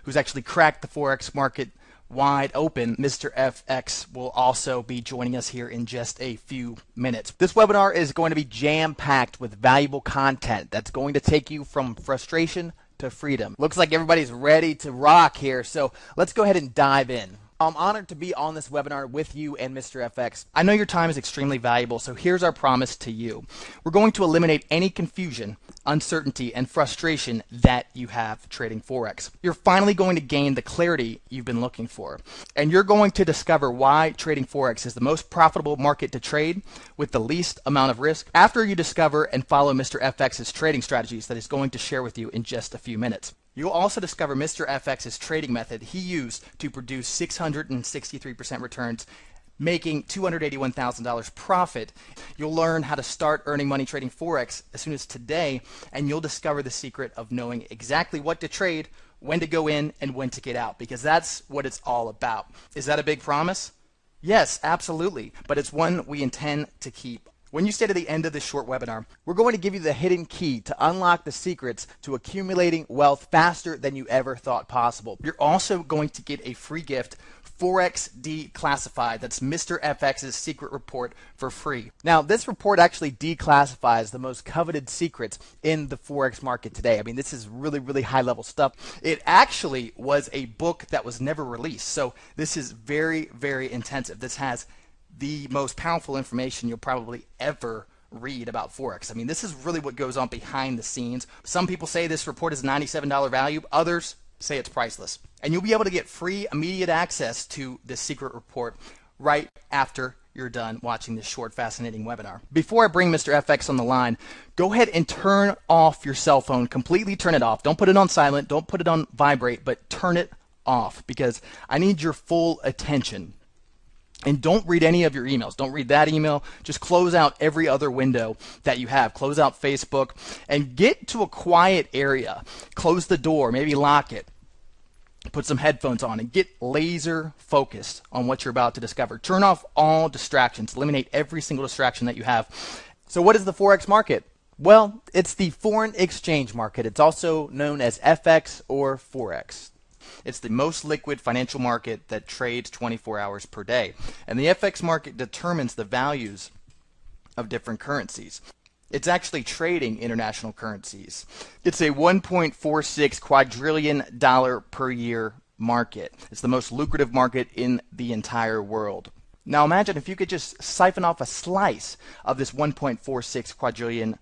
who's actually cracked the Forex market wide open, Mr. FX will also be joining us here in just a few minutes. This webinar is going to be jam-packed with valuable content that's going to take you from frustration to freedom. Looks like everybody's ready to rock here, so let's go ahead and dive in. I'm honored to be on this webinar with you and Mr. FX. I know your time is extremely valuable, so here's our promise to you. We're going to eliminate any confusion, uncertainty, and frustration that you have trading Forex. You're finally going to gain the clarity you've been looking for, and you're going to discover why trading Forex is the most profitable market to trade with the least amount of risk after you discover and follow Mr. FX's trading strategies that he's going to share with you in just a few minutes. You'll also discover Mr. FX's trading method he used to produce 663% returns, making $281,000 profit. You'll learn how to start earning money trading Forex as soon as today, and you'll discover the secret of knowing exactly what to trade, when to go in, and when to get out, because that's what it's all about. Is that a big promise? Yes, absolutely, but it's one we intend to keep. When you stay to the end of this short webinar, we're going to give you the hidden key to unlock the secrets to accumulating wealth faster than you ever thought possible. You're also going to get a free gift, Forex Declassified. That's Mr. FX's secret report for free. Now, this report actually declassifies the most coveted secrets in the Forex market today. I mean, this is really, really high-level stuff. It actually was a book that was never released, so this is very, very intensive. This has the most powerful information you'll probably ever read about Forex. I mean, this is really what goes on behind the scenes. Some people say this report is $97 value. Others say it's priceless. And you'll be able to get free, immediate access to this secret report right after you're done watching this short, fascinating webinar. Before I bring Mr. FX on the line, go ahead and turn off your cell phone. Completely turn it off. Don't put it on silent. Don't put it on vibrate, but turn it off because I need your full attention. And don't read any of your emails. Don't read that email. Just close out every other window that you have. Close out Facebook and get to a quiet area. Close the door, maybe lock it. Put some headphones on and get laser focused on what you're about to discover. Turn off all distractions. Eliminate every single distraction that you have. So what is the Forex market? Well, it's the foreign exchange market. It's also known as FX or Forex. It's the most liquid financial market that trades 24 hours per day. And the FX market determines the values of different currencies. It's actually trading international currencies. It's a $1.46 quadrillion per year market. It's the most lucrative market in the entire world. Now imagine if you could just siphon off a slice of this $1.46 quadrillion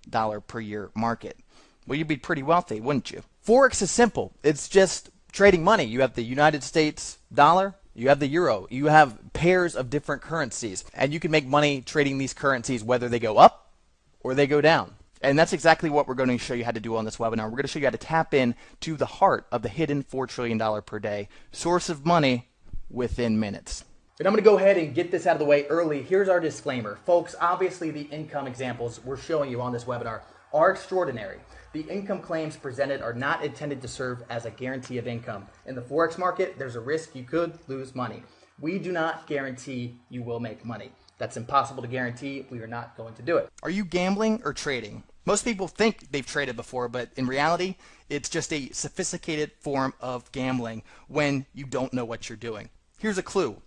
per year market. Well, you'd be pretty wealthy, wouldn't you? Forex is simple. It's just trading money. You have the United States dollar, you have the euro, you have pairs of different currencies, and you can make money trading these currencies whether they go up or they go down. And that's exactly what we're going to show you how to do on this webinar. We're going to show you how to tap in to the heart of the hidden $4 trillion per day source of money within minutes. And I'm going to go ahead and get this out of the way early. Here's our disclaimer. Folks, obviously the income examples we're showing you on this webinar are extraordinary. The income claims presented are not intended to serve as a guarantee of income. In the Forex market, there's a risk you could lose money. We do not guarantee you will make money. That's impossible to guarantee. We are not going to do it. Are you gambling or trading? Most people think they've traded before, but in reality, it's just a sophisticated form of gambling when you don't know what you're doing. Here's a clue.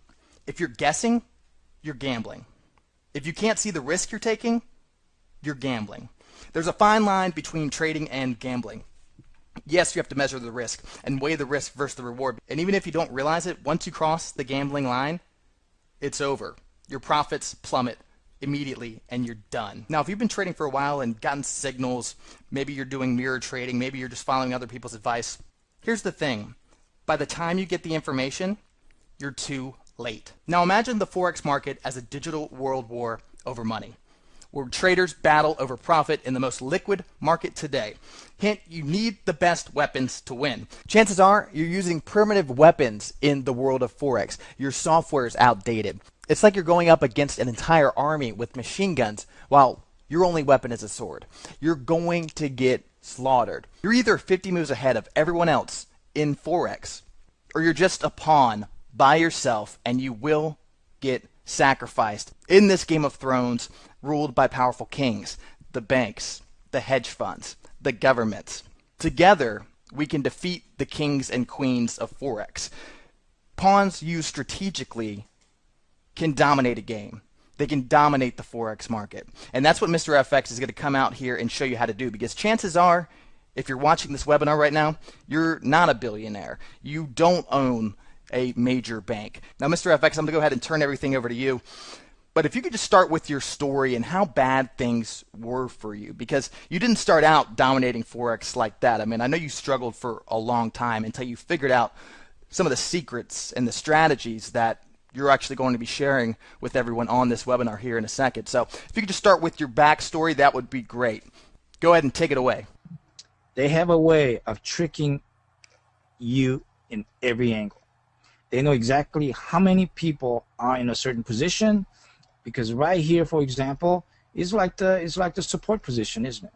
If you're guessing, you're gambling. If you can't see the risk you're taking, you're gambling. There's a fine line between trading and gambling. Yes, you have to measure the risk and weigh the risk versus the reward. And even if you don't realize it, once you cross the gambling line, it's over. Your profits plummet immediately and you're done. Now, if you've been trading for a while and gotten signals, maybe you're doing mirror trading, maybe you're just following other people's advice. Here's the thing. By the time you get the information, you're too late. Now imagine the Forex market as a digital world war over money, where traders battle over profit in the most liquid market today. Hint, you need the best weapons to win. Chances are you're using primitive weapons in the world of Forex. Your software is outdated. It's like you're going up against an entire army with machine guns while your only weapon is a sword. You're going to get slaughtered. You're either 50 moves ahead of everyone else in Forex, or you're just a pawn by yourself and you will get sacrificed in this Game of Thrones ruled by powerful kings, the banks, the hedge funds, the governments. Together, we can defeat the kings and queens of Forex. Pawns used strategically can dominate a game. They can dominate the Forex market. And that's what Mr. FX is going to come out here and show you how to do, because chances are, if you're watching this webinar right now, you're not a billionaire. You don't own a major bank. Now, Mr. FX, I'm going to go ahead and turn everything over to you. But if you could just start with your story and how bad things were for you, because you didn't start out dominating Forex like that. I mean, I know you struggled for a long time until you figured out some of the secrets and the strategies that you're actually going to be sharing with everyone on this webinar here in a second. So if you could just start with your backstory, that would be great. Go ahead and take it away. They have a way of tricking you in every angle. They know exactly how many people are in a certain position, because right here, for example, is like the support position, isn't it?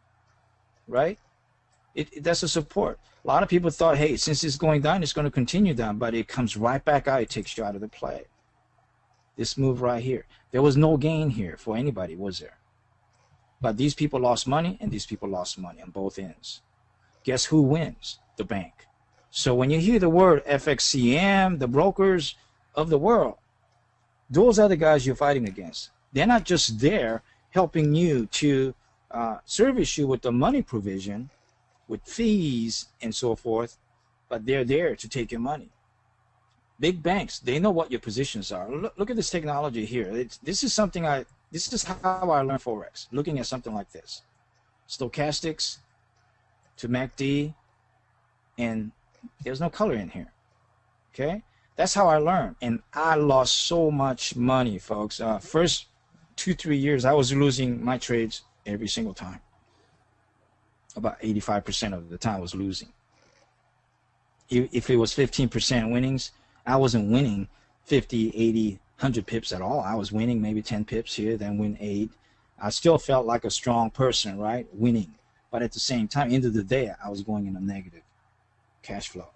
Right? That's a support. A lot of people thought, hey, since it's going down, it's going to continue down, but it comes right back out. It takes you out of the play. This move right here. There was no gain here for anybody, was there? But these people lost money, and these people lost money on both ends. Guess who wins? The bank. So when you hear the word FXCM, the brokers of the world, those are the guys you're fighting against. They're not just there helping you to service you with the money provision, with fees and so forth, but they're there to take your money. Big banks, they know what your positions are. Look at this technology here. This is how I learned Forex, looking at something like this. Stochastics to MACD, and there's no color in here. Okay? That's how I learned, and I lost so much money, folks. First 2-3 years, I was losing my trades every single time. About 85% of the time I was losing. If it was 15% winnings, I wasn't winning 50, 80, 100 pips at all. I was winning maybe 10 pips here, then win 8. I still felt like a strong person, right? Winning. But at the same time, end of the day, I was going in a negative cash flow.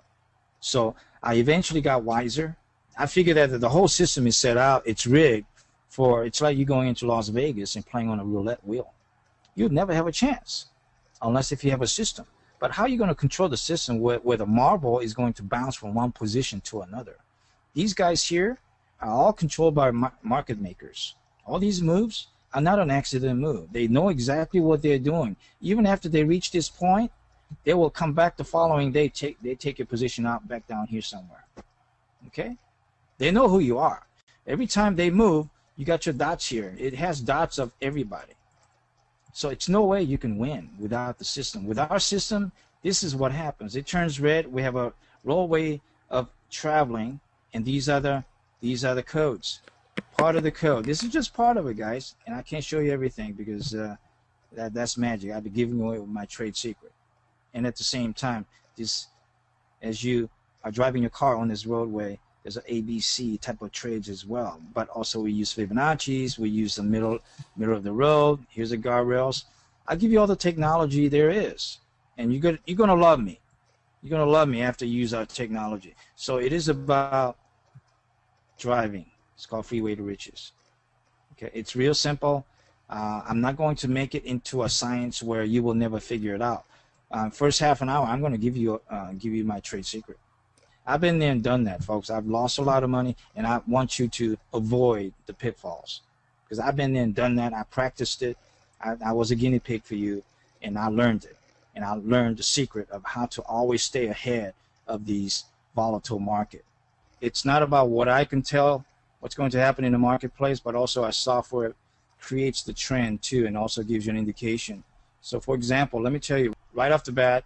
So I eventually got wiser. I figured that the whole system is set out. It's rigged for, it's like you going into Las Vegas and playing on a roulette wheel. You'd never have a chance unless if you have a system. But how are you going to control the system where the marble is going to bounce from one position to another? These guys here are all controlled by market makers. All these moves are not an accident move. They know exactly what they're doing. Even after they reach this point, they will come back the following day. They take your position out back down here somewhere. Okay? They know who you are. Every time they move, you got your dots here. It has dots of everybody. So it's no way you can win without the system. With our system, this is what happens. It turns red. We have a rollway of traveling, and these are the codes. Part of the code. This is just part of it, guys. And I can't show you everything because that's magic. I'd be giving away my trade secret. And at the same time, this, as you are driving your car on this roadway, there's an ABC type of trades as well. But also we use Fibonacci's, we use the middle of the road. Here's the guardrails. I'll give you all the technology there is. And you're gonna love me. You're gonna love me after you use our technology. So it is about driving. It's called Freeway to Riches. Okay, it's real simple. I'm not going to make it into a science where you will never figure it out. First half an hour, I'm going to give you my trade secret. I've been there and done that, folks. I've lost a lot of money, and I want you to avoid the pitfalls because I've been there and done that. I practiced it. I was a guinea pig for you, and I learned it. And I learned the secret of how to always stay ahead of these volatile market. It's not about what I can tell what's going to happen in the marketplace, but also our software creates the trend too and also gives you an indication. So for example, let me tell you right off the bat,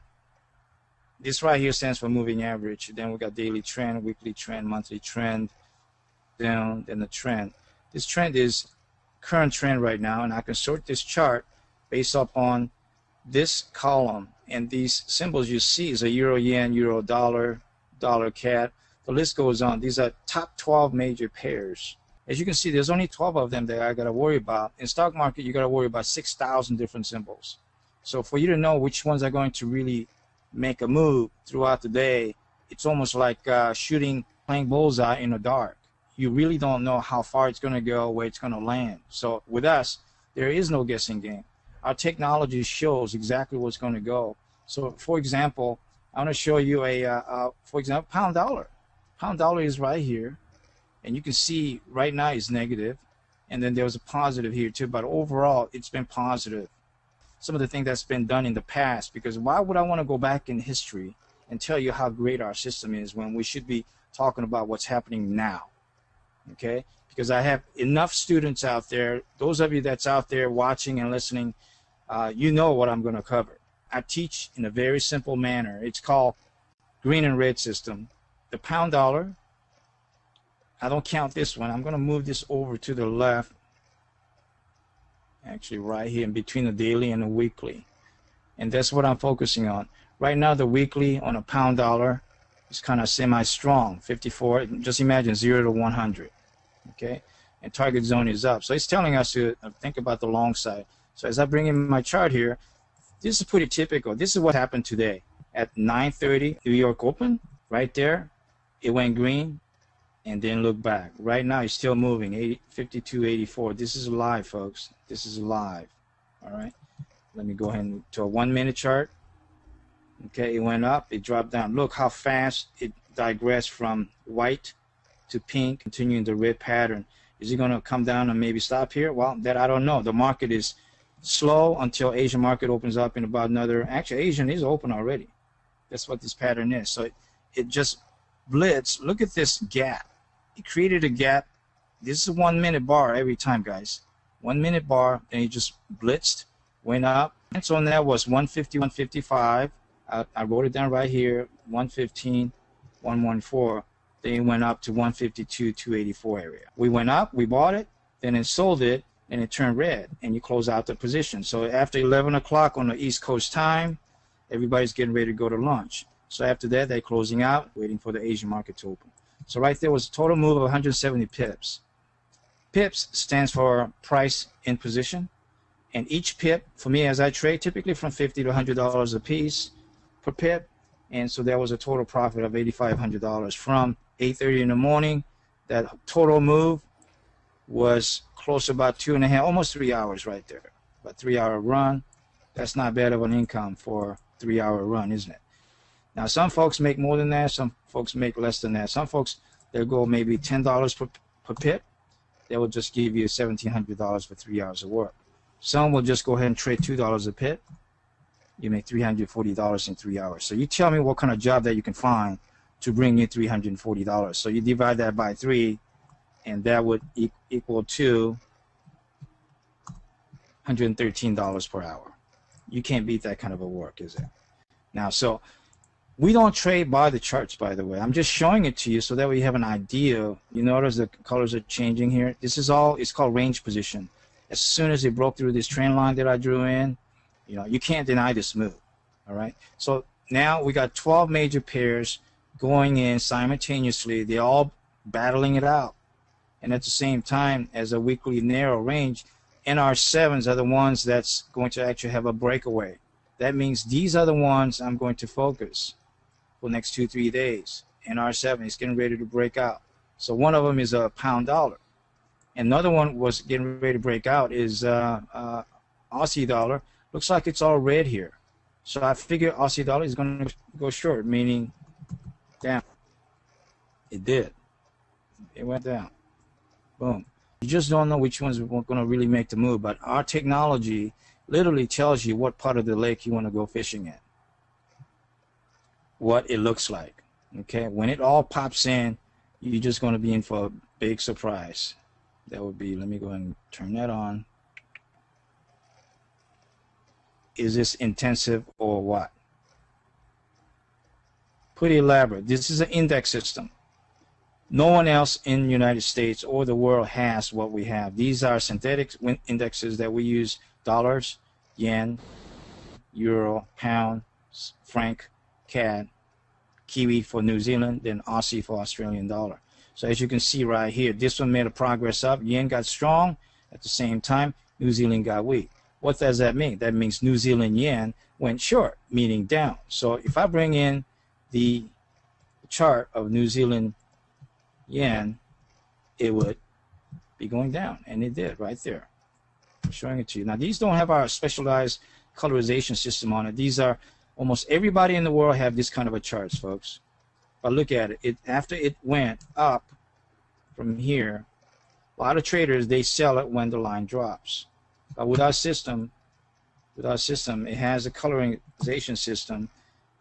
this right here stands for moving average. Then we got daily trend, weekly trend, monthly trend, down, then the trend. This trend is current trend right now, and I can sort this chart based upon this column. And these symbols you see is a euro yen, euro dollar, dollar CAD. The list goes on. These are top 12 major pairs. As you can see, there's only 12 of them that I got to worry about. In stock market, you got to worry about 6,000 different symbols. So for you to know which ones are going to really make a move throughout the day, it's almost like playing bullseye in the dark. You really don't know how far it's going to go, where it's going to land. So with us, there is no guessing game. Our technology shows exactly what's going to go. So for example, I want to show you for example, pound dollar. Pound dollar is right here, and you can see right now it's negative, and then there was a positive here too, but overall it's been positive. Some of the things that's been done in the past, because why would I want to go back in history and tell you how great our system is when we should be talking about what's happening now? Okay, because I have enough students out there, those of you that's out there watching and listening, you know what I'm going to cover. I teach in a very simple manner. It's called green and red system. The pound dollar, I don't count this one. I'm going to move this over to the left, actually right here in between the daily and the weekly, and that's what I'm focusing on right now. The weekly on a pound dollar is kind of semi-strong, 54. Just imagine 0 to 100. Okay, and target zone is up, so it's telling us to think about the long side. So as I bring in my chart here, this is pretty typical. This is what happened today at 9:30 New York Open. Right there, it went green and then look back. Right now it's still moving, 52.84. This is live, folks. This is live. All right, let me go ahead to a 1 minute chart. Okay, it went up, it dropped down. Look how fast it digressed from white to pink, continuing the red pattern. Is it going to come down and maybe stop here? Well, that I don't know. The market is slow until Asian market opens up in about another, actually Asian is open already. That's what this pattern is. So it just blitzed. Look at this gap. It created a gap. This is a 1 minute bar every time, guys. 1 minute bar, then it just blitzed, went up. And so that was 150, 155. I wrote it down right here, 115, 114. Then it went up to 152, 284 area. We went up, we bought it, then it sold it, and it turned red, and you close out the position. So after 11 o'clock on the East Coast time, everybody's getting ready to go to lunch. So after that, they're closing out, waiting for the Asian market to open. So right there was a total move of 170 pips. Pips stands for price in position, and each pip, for me as I trade, typically from $50 to $100 a piece per pip, and so there was a total profit of $8,500 from 8:30 in the morning. That total move was close to about 2.5, almost 3 hours right there. About 3 hour run. That's not bad of an income for a 3 hour run, isn't it? Now some folks make more than that, some folks make less than that. Some folks, they'll go maybe $10 per pip. They will just give you $1,700 for 3 hours of work. Some will just go ahead and trade $2 a pip. You make $340 in 3 hours. So you tell me what kind of job that you can find to bring you $340. So you divide that by 3, and that would equal to $113 per hour. You can't beat that kind of a work, is it? Now, so we don't trade by the charts, by the way. I'm just showing it to you so that we have an idea. You notice the colors are changing here. This is all, it's called range position. As soon as it broke through this trend line that I drew in, you know, you can't deny this move. All right. So now we got 12 major pairs going in simultaneously. They're all battling it out. And at the same time, as a weekly narrow range, NR7s are the ones that's going to actually have a breakaway. That means these are the ones I'm going to focus for the next 2-3 days. NR7 is getting ready to break out. So one of them is a pound dollar. Another one was getting ready to break out is Aussie dollar. Looks like it's all red here. So I figure Aussie dollar is going to go short, meaning down. It did. It went down. Boom. You just don't know which one's going to really make the move, but our technology literally tells you what part of the lake you want to go fishing in. What it looks like. Okay? When it all pops in, you're just going to be in for a big surprise. That would be, let me go and turn that on. Is this intensive or what? Pretty elaborate. This is an index system. No one else in the United States or the world has what we have. These are synthetic indexes that we use: dollars, yen, euro, pound, franc, CAD, Kiwi for New Zealand, then Aussie for Australian dollar. So as you can see right here, this one made a progress up. Yen got strong. At the same time, New Zealand got weak. What does that mean? That means New Zealand yen went short, meaning down. So if I bring in the chart of New Zealand yen, it would be going down, and it did right there. I'm showing it to you. Now these don't have our specialized colorization system on it. These are Almost everybody in the world have this kind of a chart, folks. But look at it. After it went up from here, a lot of traders, they sell it when the line drops. But with our system, it has a colorization system.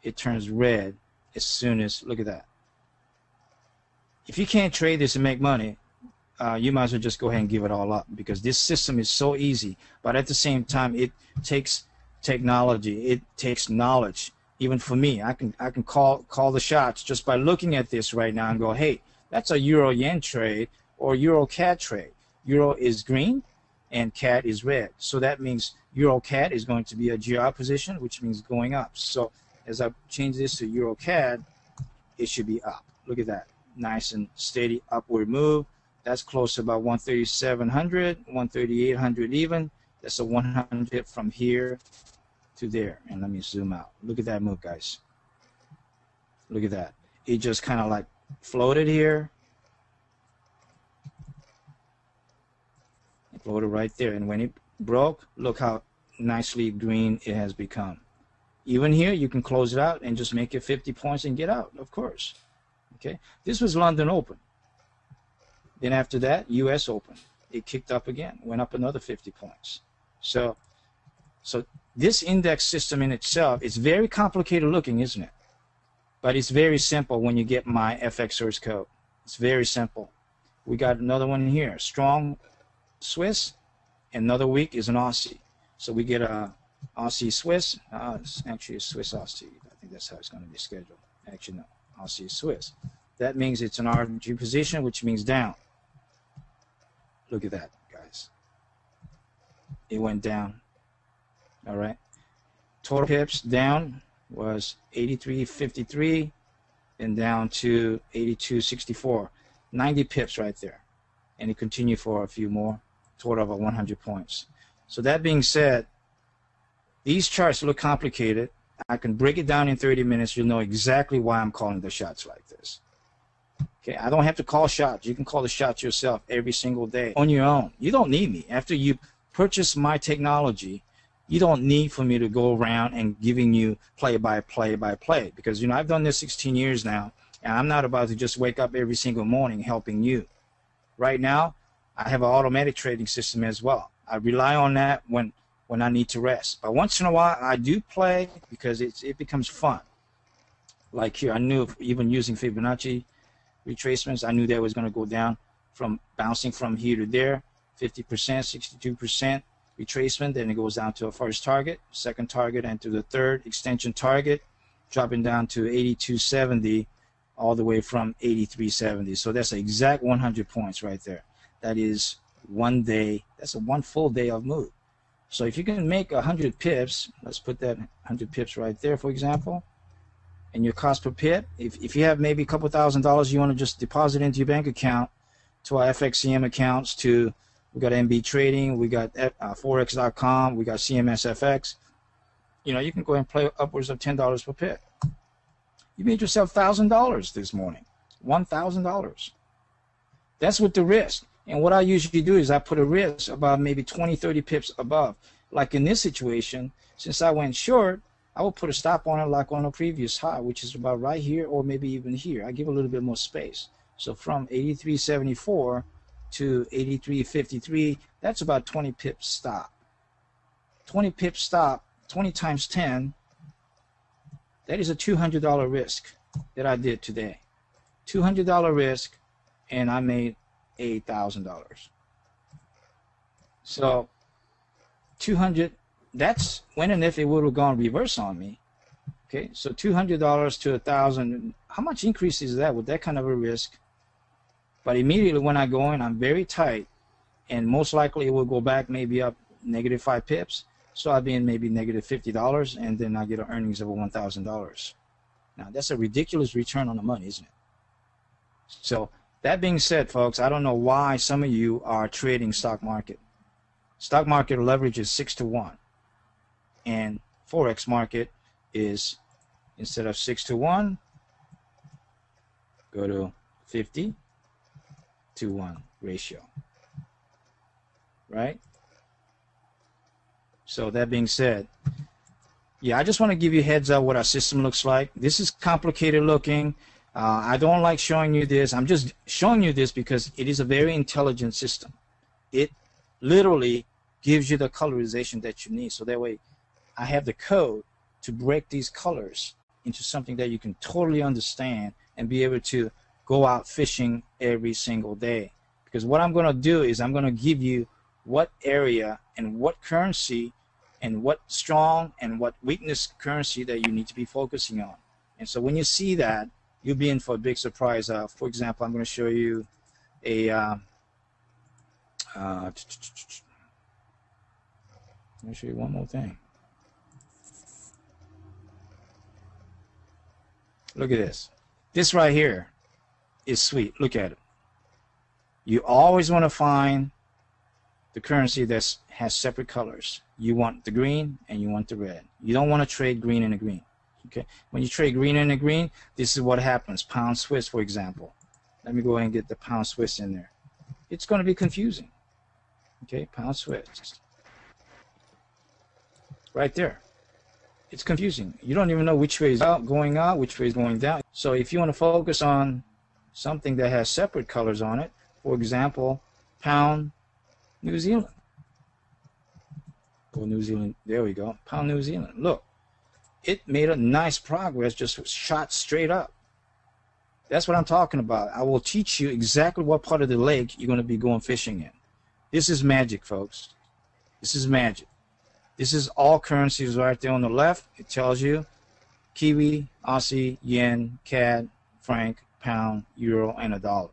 It turns red as soon as, look at that. If you can't trade this and make money, you might as well just go ahead and give it all up, because this system is so easy. But at the same time, it takes technology. It takes knowledge. Even for me, I can call the shots just by looking at this right now and go, hey, that's a euro yen trade or euro CAD trade. Euro is green and CAD is red. So that means euro CAD is going to be a GR position, which means going up. So as I change this to euro CAD, it should be up. Look at that. Nice and steady upward move. That's close to about 13700, 13800 even. That's a 100 from here to there. And let me zoom out. Look at that move, guys. Look at that. It just kind of like floated here. It floated right there. And when it broke, look how nicely green it has become. Even here, you can close it out and just make it 50 points and get out, of course. Okay. This was London Open. Then after that, US Open. It kicked up again, went up another 50 points. So this index system in itself is very complicated looking, isn't it? But it's very simple when you get my FX source code. It's very simple. We got another one here, strong Swiss. Another week is an Aussie. So we get a Aussie Swiss. It's actually a Swiss Aussie. I think that's how it's going to be scheduled. Actually, no, Aussie Swiss. That means it's an RG position, which means down. Look at that, guys. It went down. All right. Total pips down was 83.53 and down to 82.64. 90 pips right there. And it continued for a few more, total of 100 points. So that being said, these charts look complicated. I can break it down in 30 minutes. You'll know exactly why I'm calling the shots like this. Okay, I don't have to call shots. You can call the shots yourself every single day on your own. You don't need me. After you purchase my technology, you don't need for me to go around and giving you play by play, because, you know, I've done this 16 years now, and I'm not about to just wake up every single morning helping you. Right now, I have an automatic trading system as well. I rely on that when I need to rest. But once in a while, I do play because it becomes fun. Like here, I knew even using Fibonacci retracements, I knew that was going to go down from bouncing from here to there, 50%, 62% retracement. Then it goes down to a first target, second target, and to the third extension target, dropping down to 82.70 all the way from 83.70. So that's an exact 100 points right there. That is one day. That's a one full day of move. So if you can make 100 pips, let's put that 100 pips right there, for example, and your cost per pip, if you have maybe a couple $1,000 you want to just deposit into your bank account, to our FXCM accounts, to we got MB Trading, we got Forex.com, we got CMSFX, you know, you can go and play upwards of $10 per pip. You made yourself $1,000 this morning, $1,000. That's with the risk. And what I usually do is I put a risk about maybe 20, 30 pips above. Like in this situation, since I went short, I will put a stop on it like on a previous high, which is about right here or maybe even here. I give a little bit more space. So from 83.74 to 83.53, that's about 20 pips stop. 20 pips stop, 20 times 10, that is a $200 risk that I did today. $200 risk, and I made $8,000. So 200, that's when and if it would have gone reverse on me. Okay, so $200 to 1,000, how much increase is that with that kind of a risk? But immediately when I go in, I'm very tight, and most likely it will go back maybe up -5 pips. So I'll be in maybe -$50, and then I get an earnings of $1,000. Now that's a ridiculous return on the money, isn't it? So that being said, folks, I don't know why some of you are trading stock market. Stock market leverage is 6 to 1. And Forex market is, instead of 6 to 1, go to 50 to 1 ratio. Right? So that being said, Yeah, I just want to give you a heads up what our system looks like. This is complicated looking. I don't like showing you this. I'm just showing you this because it is a very intelligent system. It literally gives you the colorization that you need. So that way I have the code to break these colors into something that you can totally understand and be able to go out fishing every single day. Because what I'm going to do is I'm going to give you what area and what currency and what strong and what weakness currency that you need to be focusing on. And so when you see that, you'll be in for a big surprise. For example, I'm going to show you a let me show you one more thing. Look at this. This right here is sweet. Look at it. You always want to find the currency that has separate colors. You want the green and you want the red. You don't want to trade green and a green. Okay. When you trade green and a green, this is what happens. Pound Swiss, for example. Let me go ahead and get the pound Swiss in there. It's going to be confusing. Okay, pound Swiss. Right there. It's confusing. You don't even know which way is going out, which way is going down. So if you want to focus on something that has separate colors on it, for example, pound New Zealand. Or New Zealand, there we go. Pound New Zealand. Look, it made a nice progress, just shot straight up. That's what I'm talking about. I will teach you exactly what part of the lake you're going to be going fishing in. This is magic, folks. This is magic. This is all currencies right there on the left. It tells you Kiwi, Aussie, Yen, CAD, Franc, Pound, Euro, and a dollar.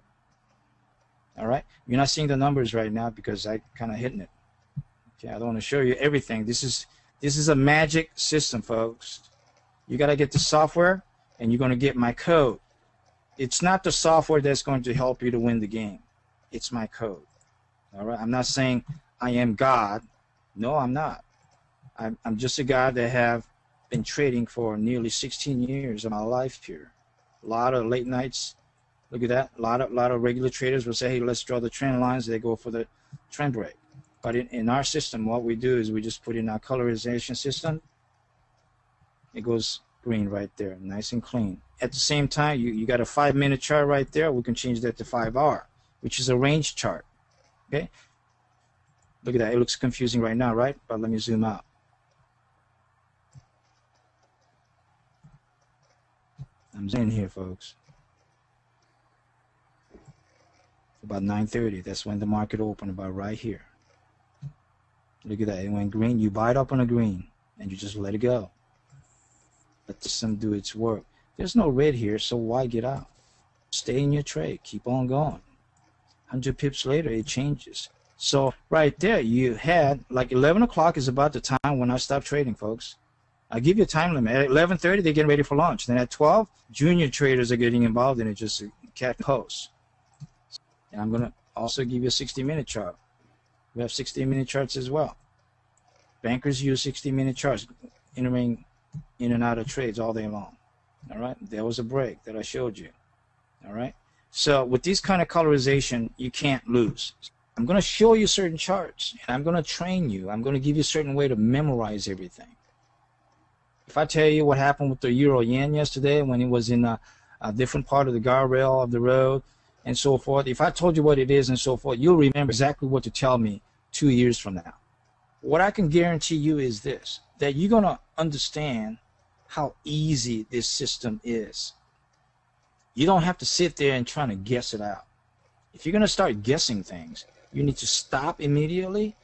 All right? You're not seeing the numbers right now because I kind of hidden it. Okay, I don't want to show you everything. This is a magic system, folks. You got to get the software, and you're going to get my code. It's not the software that's going to help you to win the game. It's my code. All right? I'm not saying I am God. No, I'm not. I'm just a guy that have been trading for nearly 16 years of my life here. A lot of late nights. Look at that. A lot of regular traders will say, hey, let's draw the trend lines. They go for the trend break. But in our system, what we do is we just put in our colorization system. It goes green right there, nice and clean. At the same time, you got a 5-minute chart right there. We can change that to 5-hour, which is a range chart. Okay? Look at that. It looks confusing right now, right? But let me zoom out. I'm zooming here, folks. About 9:30. That's when the market opened, about right here. Look at that. It went green. You buy it up on a green, and you just let it go. Let the sun do its work. There's no red here, so why get out? Stay in your trade. Keep on going. 100 pips later, it changes. So right there, you had, like 11 o'clock is about the time when I stop trading, folks. I give you a time limit. At 11:30, they're getting ready for lunch. Then at 12, junior traders are getting involved in it, just a cat post. And I'm going to also give you a 60-minute chart. We have 60-minute charts as well. Bankers use 60-minute charts, entering in and out of trades all day long. All right? There was a break that I showed you. All right? So with this kind of colorization, you can't lose. I'm going to show you certain charts, and I'm going to train you. I'm going to give you a certain way to memorize everything. If I tell you what happened with the Euro Yen yesterday when it was in a different part of the guardrail of the road and so forth, if I told you what it is and so forth, you'll remember exactly what to tell me 2 years from now. What I can guarantee you is this, that you're going to understand how easy this system is. You don't have to sit there and try to guess it out. If you're going to start guessing things, you need to stop immediately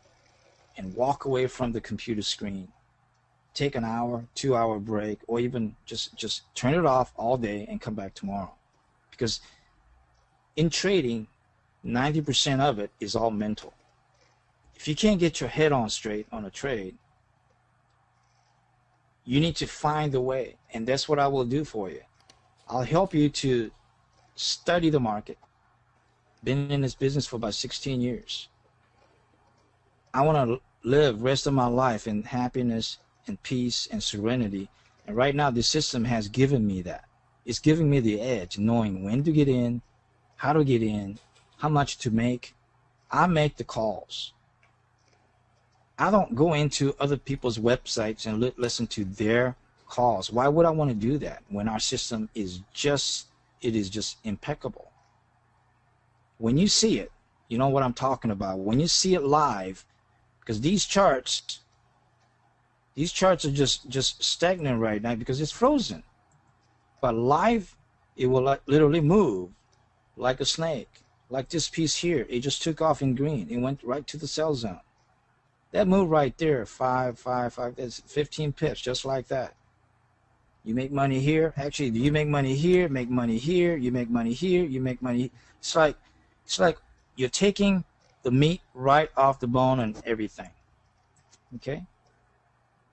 and walk away from the computer screen. Take an hour, 2-hour break, or even just turn it off all day and come back tomorrow. Because in trading, 90% of it is all mental. If you can't get your head on straight on a trade, you need to find a way, and that's what I will do for you. I'll help you to study the market. Been in this business for about 16 years. I want to live the rest of my life in happiness and peace and serenity. And right now, the system has given me that. It's giving me the edge, knowing when to get in, how to get in, how much to make. I make the calls. I don't go into other people's websites and listen to their calls. Why would I want to do that when our system is just impeccable? When you see it, you know what I'm talking about. When you see it live, because these charts are just stagnant right now because it's frozen. But live, it will literally move like a snake. Like this piece here, it just took off in green. It went right to the sell zone. That move right there, 5, that's 15 pips, just like that. You make money here. Actually, you make money here, make money here, you make money here, you make money. It's like you're taking the meat right off the bone and everything. Okay?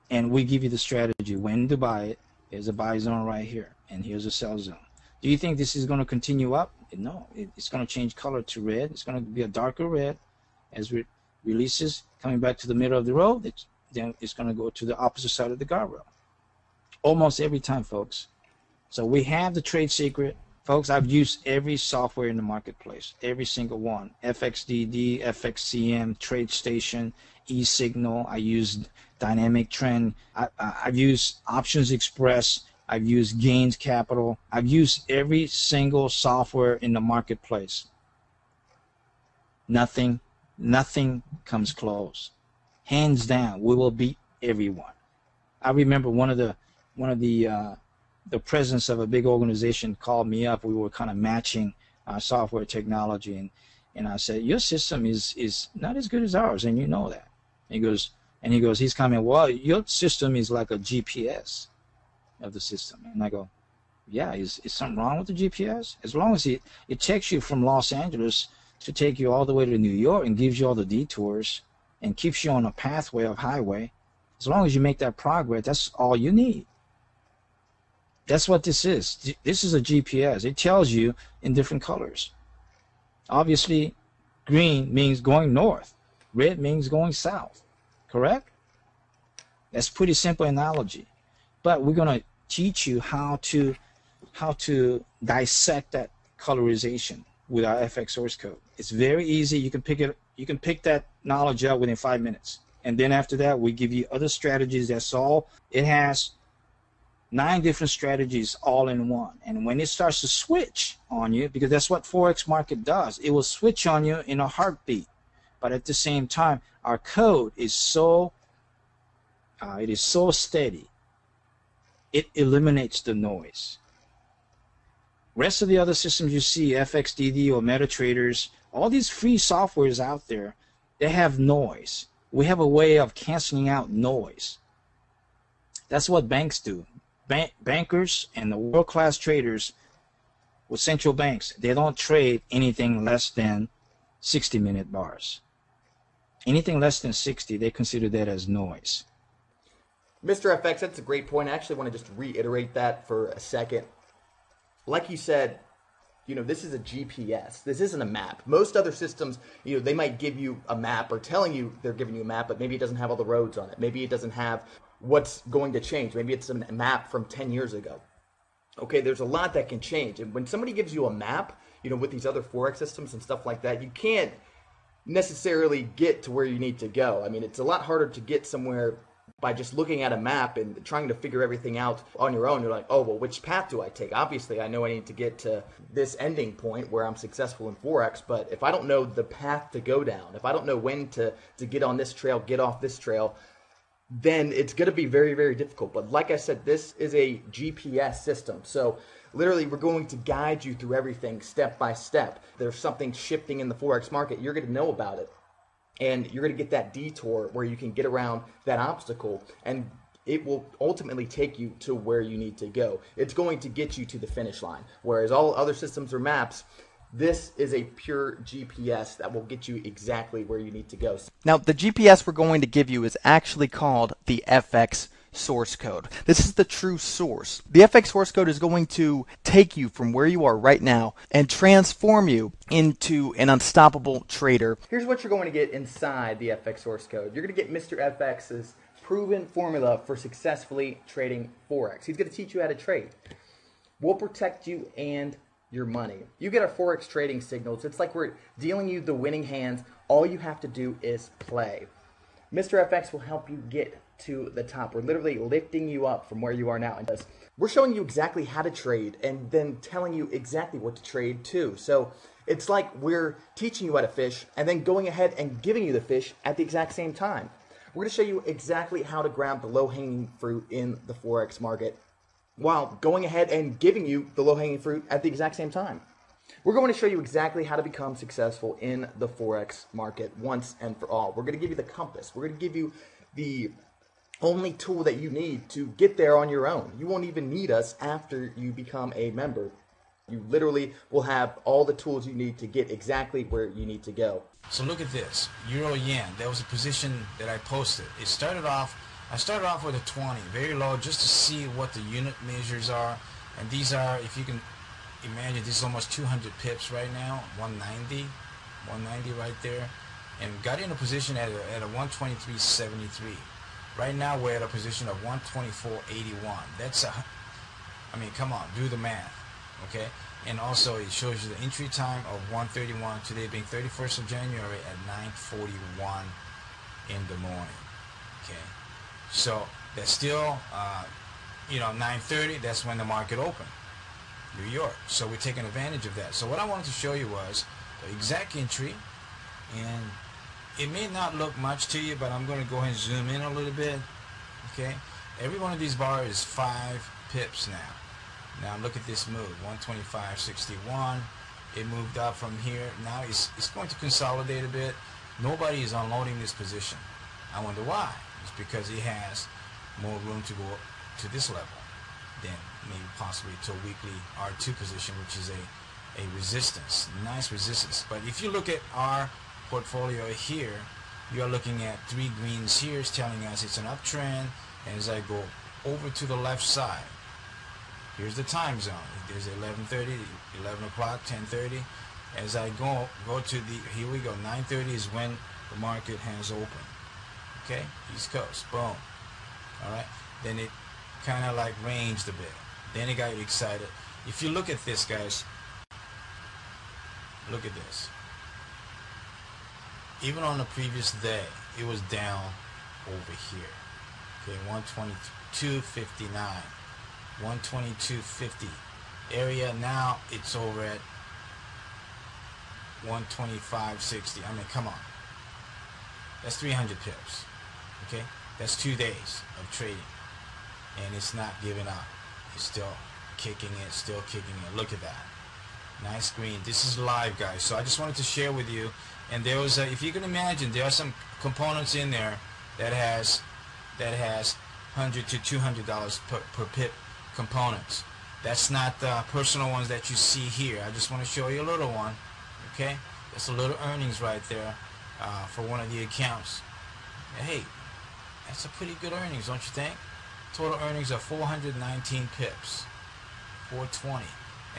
And we give you the strategy when to buy it. There's a buy zone right here, and here's a sell zone. Do you think this is going to continue up? No, it's going to change color to red. It's going to be a darker red as it releases, coming back to the middle of the road. Then it's going to go to the opposite side of the guardrail. Almost every time, folks. So we have the trade secret. Folks, I've used every software in the marketplace, every single one. FXDD, FXCM, TradeStation, eSignal. I used Dynamic Trend. I've used Options Express. I've used Gains Capital. I've used every single software in the marketplace. Nothing comes close. Hands down, we will beat everyone. I remember one of the presidents of a big organization called me up. We were kind of matching our software technology, and I said, your system is not as good as ours, and you know that. And he goes, he's coming, well, your system is like a GPS of the system. And I go, yeah, is something wrong with the GPS? As long as it takes you from Los Angeles to take you all the way to New York and gives you all the detours and keeps you on a pathway of highway, as long as you make that progress, that's all you need. That's what this is. This is a GPS. It tells you in different colors. Obviously, green means going north. Red means going south. Correct? That's pretty simple analogy. But we're going to teach you how to dissect that colorization with our FX source code. It's very easy. You can pick that knowledge up within 5 minutes. And then after that, we give you other strategies. That's all. It has 9 different strategies all in one. And when it starts to switch on you, because that's what Forex market does, it will switch on you in a heartbeat. But at the same time, our code is so steady. It eliminates the noise. Rest of the other systems you see, FXDD or MetaTraders, all these free softwares out there, they have noise. We have a way of canceling out noise. That's what banks do. Bankers and the world-class traders with central banks, they don't trade anything less than 60-minute bars. Anything less than 60, they consider that as noise. Mr. FX, that's a great point. I actually want to just reiterate that for a second. Like you said, this is a GPS. This isn't a map. Most other systems, they might give you a map or telling you they're giving you a map, but maybe it doesn't have all the roads on it. Maybe it doesn't have what's going to change. Maybe it's a map from 10 years ago. Okay, there's a lot that can change. And when somebody gives you a map, with these other Forex systems and stuff like that, you can't necessarily get to where you need to go. I mean, it's a lot harder to get somewhere by just looking at a map and trying to figure everything out on your own. You're like, oh, well, which path do I take? Obviously, I know I need to get to this ending point where I'm successful in Forex, but if I don't know the path to go down, if I don't know when to get on this trail, get off this trail, then it's going to be very, very difficult. But like I said, this is a GPS system. So literally, we're going to guide you through everything step by step. There's something shifting in the Forex market, you're going to know about it. And you're going to get that detour where you can get around that obstacle, and it will ultimately take you to where you need to go. It's going to get you to the finish line. Whereas all other systems or maps, this is a pure GPS that will get you exactly where you need to go. Now, the GPS we're going to give you is actually called the FX source code. This is the true source. The FX source code is going to take you from where you are right now and transform you into an unstoppable trader. Here's what you're going to get inside the FX source code. You're going to get Mr. FX's proven formula for successfully trading Forex. He's going to teach you how to trade. We'll protect you and your money. You get our Forex trading signals. It's like we're dealing you the winning hands. All you have to do is play. Mr. FX will help you get to the top. We're literally lifting you up from where you are now. And we're showing you exactly how to trade and then telling you exactly what to trade too. So it's like we're teaching you how to fish and then going ahead and giving you the fish at the exact same time. We're going to show you exactly how to grab the low-hanging fruit in the Forex market while going ahead and giving you the low-hanging fruit at the exact same time. We're going to show you exactly how to become successful in the Forex market once and for all. We're going to give you the compass. We're going to give you the only tool that you need to get there on your own. You won't even need us after you become a member. You literally will have all the tools you need to get exactly where you need to go. So look at this, Euro Yen. That was a position that I posted. I started off with a 20, very low, just to see what the unit measures are. And these are, if you can imagine, this is almost 200 pips right now, 190 right there. And got in a position at a 123.73. Right now we're at a position of 124.81. That's a, I mean, come on, do the math, okay? And also it shows you the entry time of 1:31, today being 31st of January at 9:41 in the morning, okay? So that's still, 9:30, that's when the market opened, New York. So we're taking advantage of that. So what I wanted to show you was the exact entry, and it may not look much to you, but I'm going to go ahead and zoom in a little bit, okay? Every one of these bars is 5 pips now. Now look at this move, 125.61. It moved up from here. Now it's going to consolidate a bit. Nobody is unloading this position. I wonder why. It's because it has more room to go to this level than maybe possibly to a weekly R2 position, which is a resistance, nice resistance. But if you look at our portfolio here, you are looking at 3 greens here. It's telling us it's an uptrend. And as I go over to the left side, here's the time zone. There's 11:30, 11 o'clock, 10:30. As I go to the, here we go, 9:30 is when the market has opened. Okay, East Coast, boom. All right, then it kind of like ranged a bit. Then it got excited. If you look at this, guys, look at this. Even on the previous day, it was down over here. Okay, 122.59. 122.50 area. Now it's over at 125.60. I mean, come on, that's 300 pips. Okay, that's 2 days of trading, and it's not giving up. It's still kicking it, still kicking it. Look at that, nice green. This is live, guys, so I just wanted to share with you. And there was if you can imagine, there are some components in there that has $100 to $200 per pip components. That's not the personal ones that you see here. I just want to show you a little one. Okay, that's a little earnings right there for one of the accounts. Hey, that's a pretty good earnings, don't you think? Total earnings are 419 pips, 420,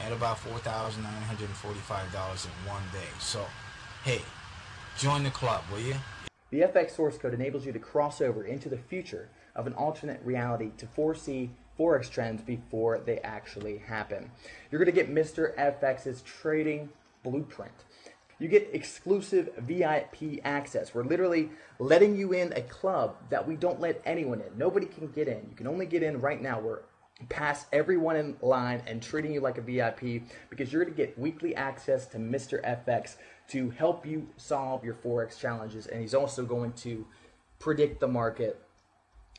at about $4,945 in one day. So hey, join the club, will you? The FX source code enables you to cross over into the future of an alternate reality to foresee Forex trends before they actually happen. You're going to get Mr. FX's trading blueprint. You get exclusive VIP access. We're literally letting you in a club that we don't let anyone in. Nobody can get in. You can only get in right now. We're past everyone in line and treating you like a VIP because you're going to get weekly access to Mr. FX to help you solve your Forex challenges. And he's also going to predict the market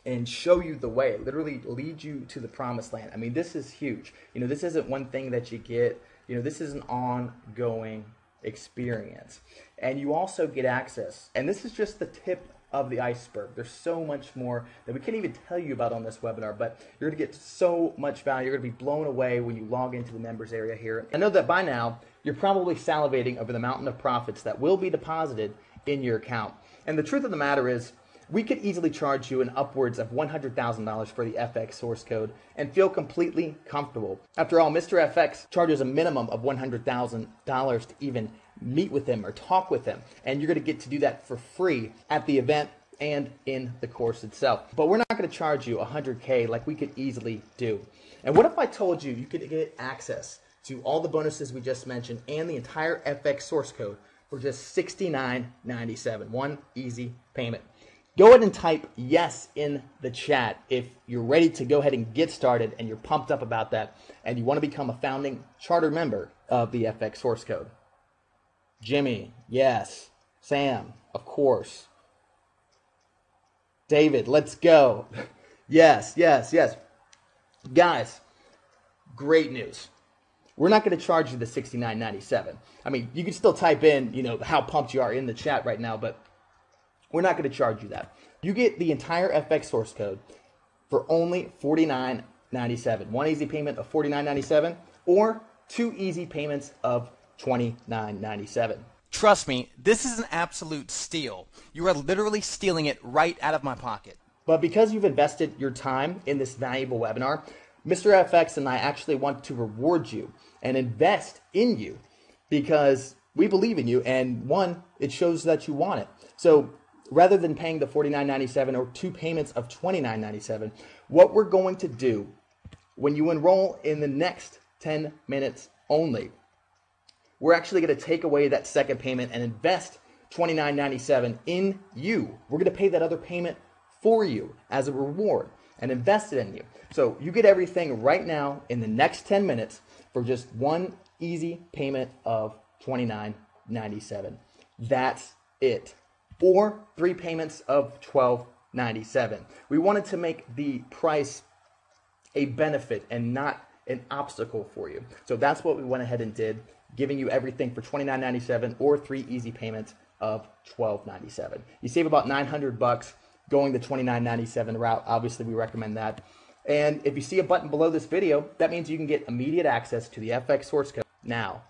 and show you the way, literally lead you to the promised land. I mean, this is huge. You know, this isn't one thing that you get. You know, this is an ongoing experience. And you also get access. And this is just the tip of the iceberg. There's so much more that we can't even tell you about on this webinar, but you're going to get so much value. You're going to be blown away when you log into the members area here. I know that by now, you're probably salivating over the mountain of profits that will be deposited in your account. And the truth of the matter is, we could easily charge you an upwards of $100,000 for the FX source code and feel completely comfortable. After all, Mr. FX charges a minimum of $100,000 to even meet with him or talk with him. And you're going to get to do that for free at the event and in the course itself. But we're not going to charge you $100K like we could easily do. And what if I told you you could get access to all the bonuses we just mentioned and the entire FX source code for just $69.97, one easy payment? Go ahead and type yes in the chat if you're ready to go ahead and get started and you're pumped up about that and you want to become a founding charter member of the FX source code. Jimmy, yes. Sam, of course. David, let's go. Yes, yes, yes. Guys, great news. We're not going to charge you the $69.97. I mean, you can still type in, how pumped you are in the chat right now, but we're not going to charge you that. You get the entire FX source code for only $49.97. One easy payment of $49.97 or two easy payments of $29.97. Trust me, this is an absolute steal. You are literally stealing it right out of my pocket. But because you've invested your time in this valuable webinar, Mr. FX and I actually want to reward you and invest in you because we believe in you, and one, it shows that you want it. So rather than paying the $49.97 or two payments of $29.97, what we're going to do when you enroll in the next 10 minutes only, we're actually going to take away that second payment and invest $29.97 in you. We're going to pay that other payment for you as a reward and invest it in you. So you get everything right now in the next 10 minutes for just one easy payment of $29.97. That's it. Or three payments of $12.97. We wanted to make the price a benefit and not an obstacle for you. So that's what we went ahead and did, giving you everything for $29.97 or three easy payments of $12.97. You save about $900 going the $29.97 route. Obviously, we recommend that. And if you see a button below this video, that means you can get immediate access to the FX source code now.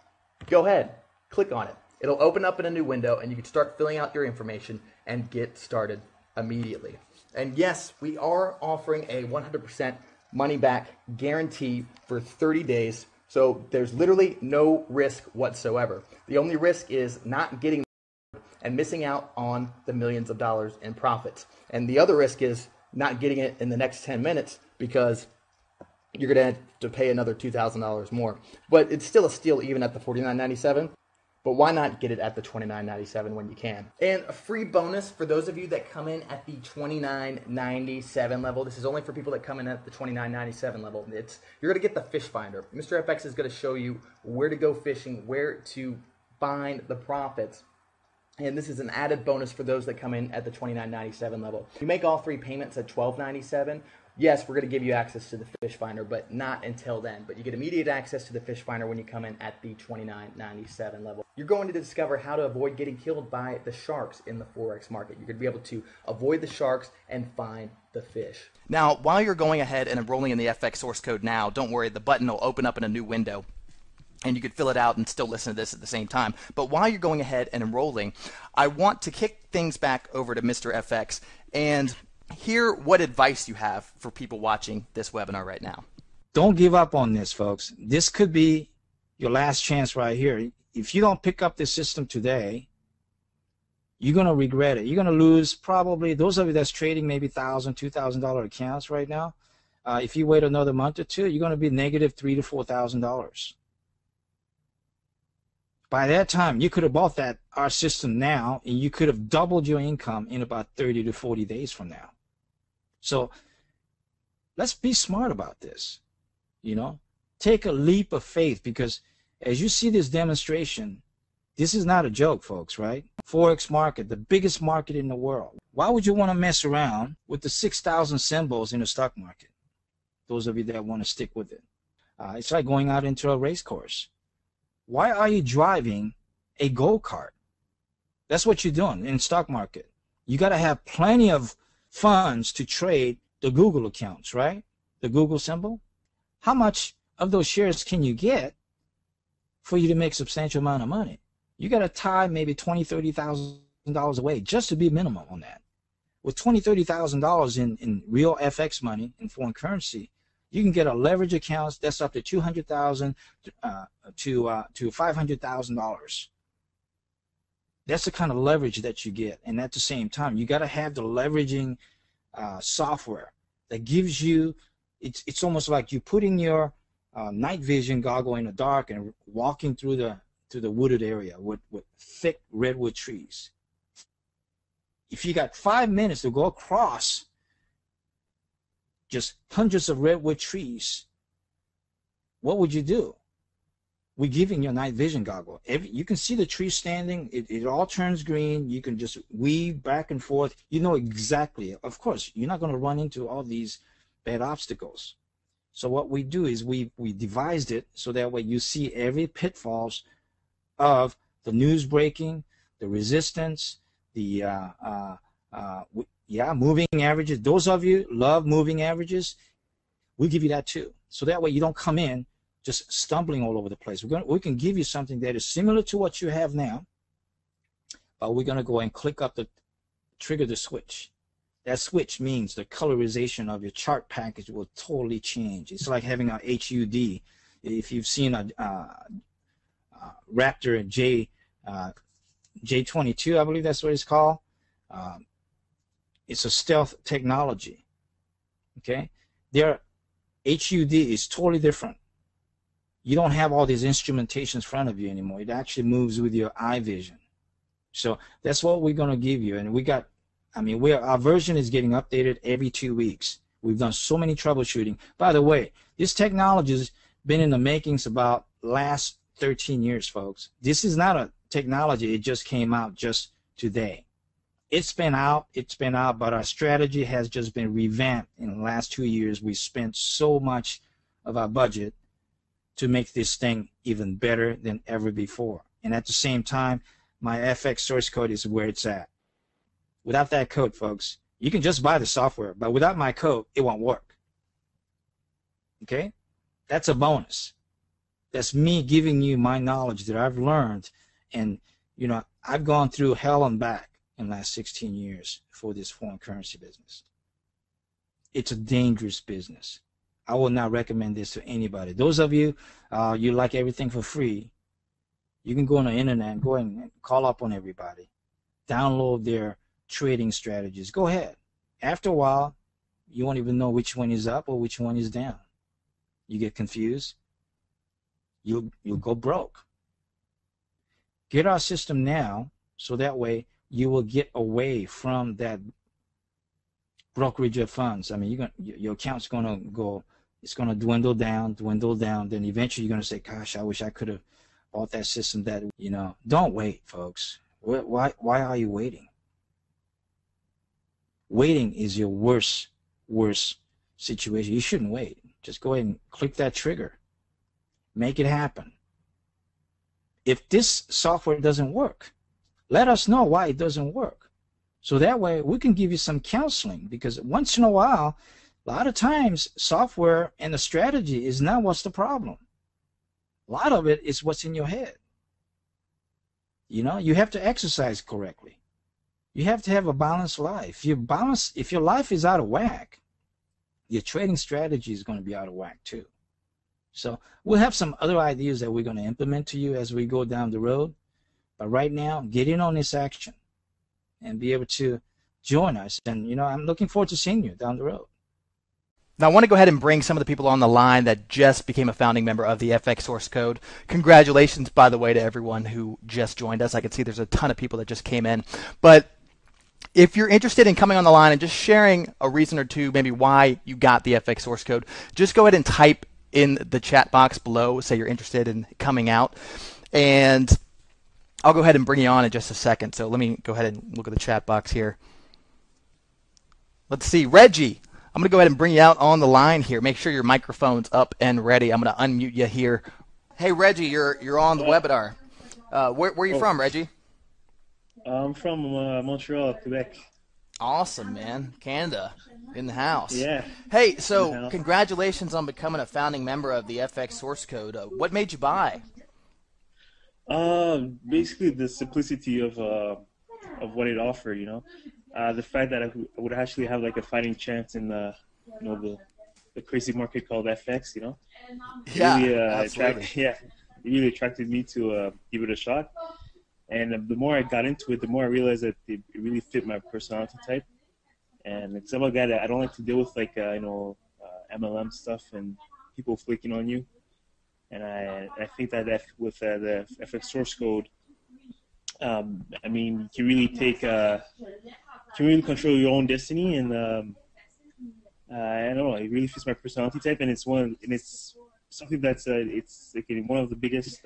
Go ahead, click on it. It'll open up in a new window and you can start filling out your information and get started immediately. And yes, we are offering a 100% money back guarantee for 30 days. So there's literally no risk whatsoever. The only risk is not getting and missing out on the millions of dollars in profits. And the other risk is not getting it in the next 10 minutes because you're going to have to pay another $2,000 more. But it's still a steal even at the $49.97. But why not get it at the $29.97 when you can? And a free bonus for those of you that come in at the $29.97 level. This is only for people that come in at the $29.97 level. You're going to get the fish finder. Mr. FX is going to show you where to go fishing, where to find the profits. And this is an added bonus for those that come in at the $29.97 level. You make all three payments at $12.97. Yes, we're going to give you access to the fish finder, but not until then. But you get immediate access to the fish finder when you come in at the $29.97 level. You're going to discover how to avoid getting killed by the sharks in the Forex market. You're going to be able to avoid the sharks and find the fish. Now, while you're going ahead and enrolling in the FX source code now, don't worry, the button will open up in a new window. And you could fill it out and still listen to this at the same time. But while you're going ahead and enrolling, I want to kick things back over to Mr. FX and hear what advice you have for people watching this webinar right now. Don't give up on this, folks. This could be your last chance right here. If you don't pick up this system today, you're going to regret it. You're going to lose probably, those of you that's trading maybe $1,000, $2,000 accounts right now, if you wait another month or two, you're going to be negative $3,000 to $4,000. By that time, you could have bought our system now, and you could have doubled your income in about 30 to 40 days from now. So let's be smart about this. Take a leap of faith, because as you see this demonstration, this is not a joke, folks, right? Forex market, the biggest market in the world. Why would you want to mess around with the 6,000 symbols in the stock market? Those of you that want to stick with it. It's like going out into a race course. Why are you driving a go-kart? That's what you're doing in the stock market. You got to have plenty of funds to trade the Google accounts, right? The Google symbol. How much of those shares can you get for you to make a substantial amount of money? You got to tie maybe $20,000, $30,000 away just to be minimum on that. With $20,000, $30,000 in real FX money, in foreign currency, you can get a leverage account that's up to $200,000 to $500,000. That's the kind of leverage that you get. And at the same time, you got to have the leveraging software that gives you. It's almost like you putting your night vision goggle in the dark and walking through the wooded area with thick redwood trees. if you got 5 minutes to go across just hundreds of redwood trees, what would you do? We're giving you a night vision goggle. You can see the tree standing. It all turns green. You can just weave back and forth. You know exactly. Of course, you're not going to run into all these bad obstacles. So what we do is we devised it so that way you see every pitfalls of the news breaking, the resistance, the moving averages. Those of you love moving averages, we'll give you that too. So that way you don't come in just stumbling all over the place. We can give you something that is similar to what you have now, but we're going to go and trigger the switch. That switch means the colorization of your chart package will totally change. It's like having a HUD. If you've seen a Raptor J22, I believe that's what it's called. It's a stealth technology. Okay, their HUD is totally different. You don't have all these instrumentations in front of you anymore. It actually moves with your eye vision. So that's what we're going to give you. And our version is getting updated every 2 weeks. We've done so many troubleshooting. By the way, this technology has been in the makings about last 13 years, folks. This is not a technology. It just came out just today. It's been out, but our strategy has just been revamped in the last 2 years. We spent so much of our budget to make this thing even better than ever before. And at the same time, my FX source code is where it's at. Without that code, folks, you can just buy the software, but without my code, it won't work. Okay? That's a bonus. That's me giving you my knowledge that I've learned. And, I've gone through hell and back in the last 16 years for this foreign currency business. It's a dangerous business. I will not recommend this to anybody. Those of you, you like everything for free, you can go on the internet and go and call up on everybody. Download their trading strategies. Go ahead. After a while, you won't even know which one is up or which one is down. You get confused. You'll go broke. Get our system now so that way you will get away from that brokerage of funds. I mean, your account's going to go, it's going to dwindle down. Then eventually you're going to say, gosh, I wish I could have bought that system that, Don't wait, folks. Why are you waiting? Waiting is your worst situation. You shouldn't wait. Just go ahead and click that trigger. Make it happen. If this software doesn't work, let us know why it doesn't work. So that way we can give you some counseling, because once in a while, a lot of times software and the strategy is not what's the problem. A lot of it is what's in your head. You have to exercise correctly. You have to have a balanced life. If your life is out of whack, your trading strategy is going to be out of whack too. So we'll have some other ideas that we're going to implement to you as we go down the road. But right now, get in on this action and be able to join us. And, I'm looking forward to seeing you down the road. Now, I want to go ahead and bring some of the people on the line that just became a founding member of the FX Source Code. Congratulations, by the way, to everyone who just joined us. I can see there's a ton of people that just came in. But if you're interested in coming on the line and just sharing a reason or two, maybe why you got the FX Source Code, just go ahead and type in the chat box below, say you're interested in coming out. And I'll go ahead and bring you on in just a second. So let me go ahead and look at the chat box here. Let's see. Reggie, I'm going to go ahead and bring you out on the line here. Make sure your microphone's up and ready. I'm going to unmute you here. Hey, Reggie, you're on the webinar. Where are you from, Reggie? I'm from Montreal, Quebec. Awesome, man. Canada in the house. Yeah. Hey, so congratulations on becoming a founding member of the FX Source Code. What made you buy? Basically the simplicity of what it offered, the fact that I would actually have like a fighting chance in the crazy market called FX, Yeah, really, absolutely. it really attracted me to give it a shot. And the more I got into it, the more I realized that it really fit my personality type. And it's I'm a guy that I don't like to deal with like MLM stuff and people flaking on you. And I think that with the FX source code, you can really take can really control your own destiny, and I don't know, it really fits my personality type, and it's something that's it's like one of the biggest,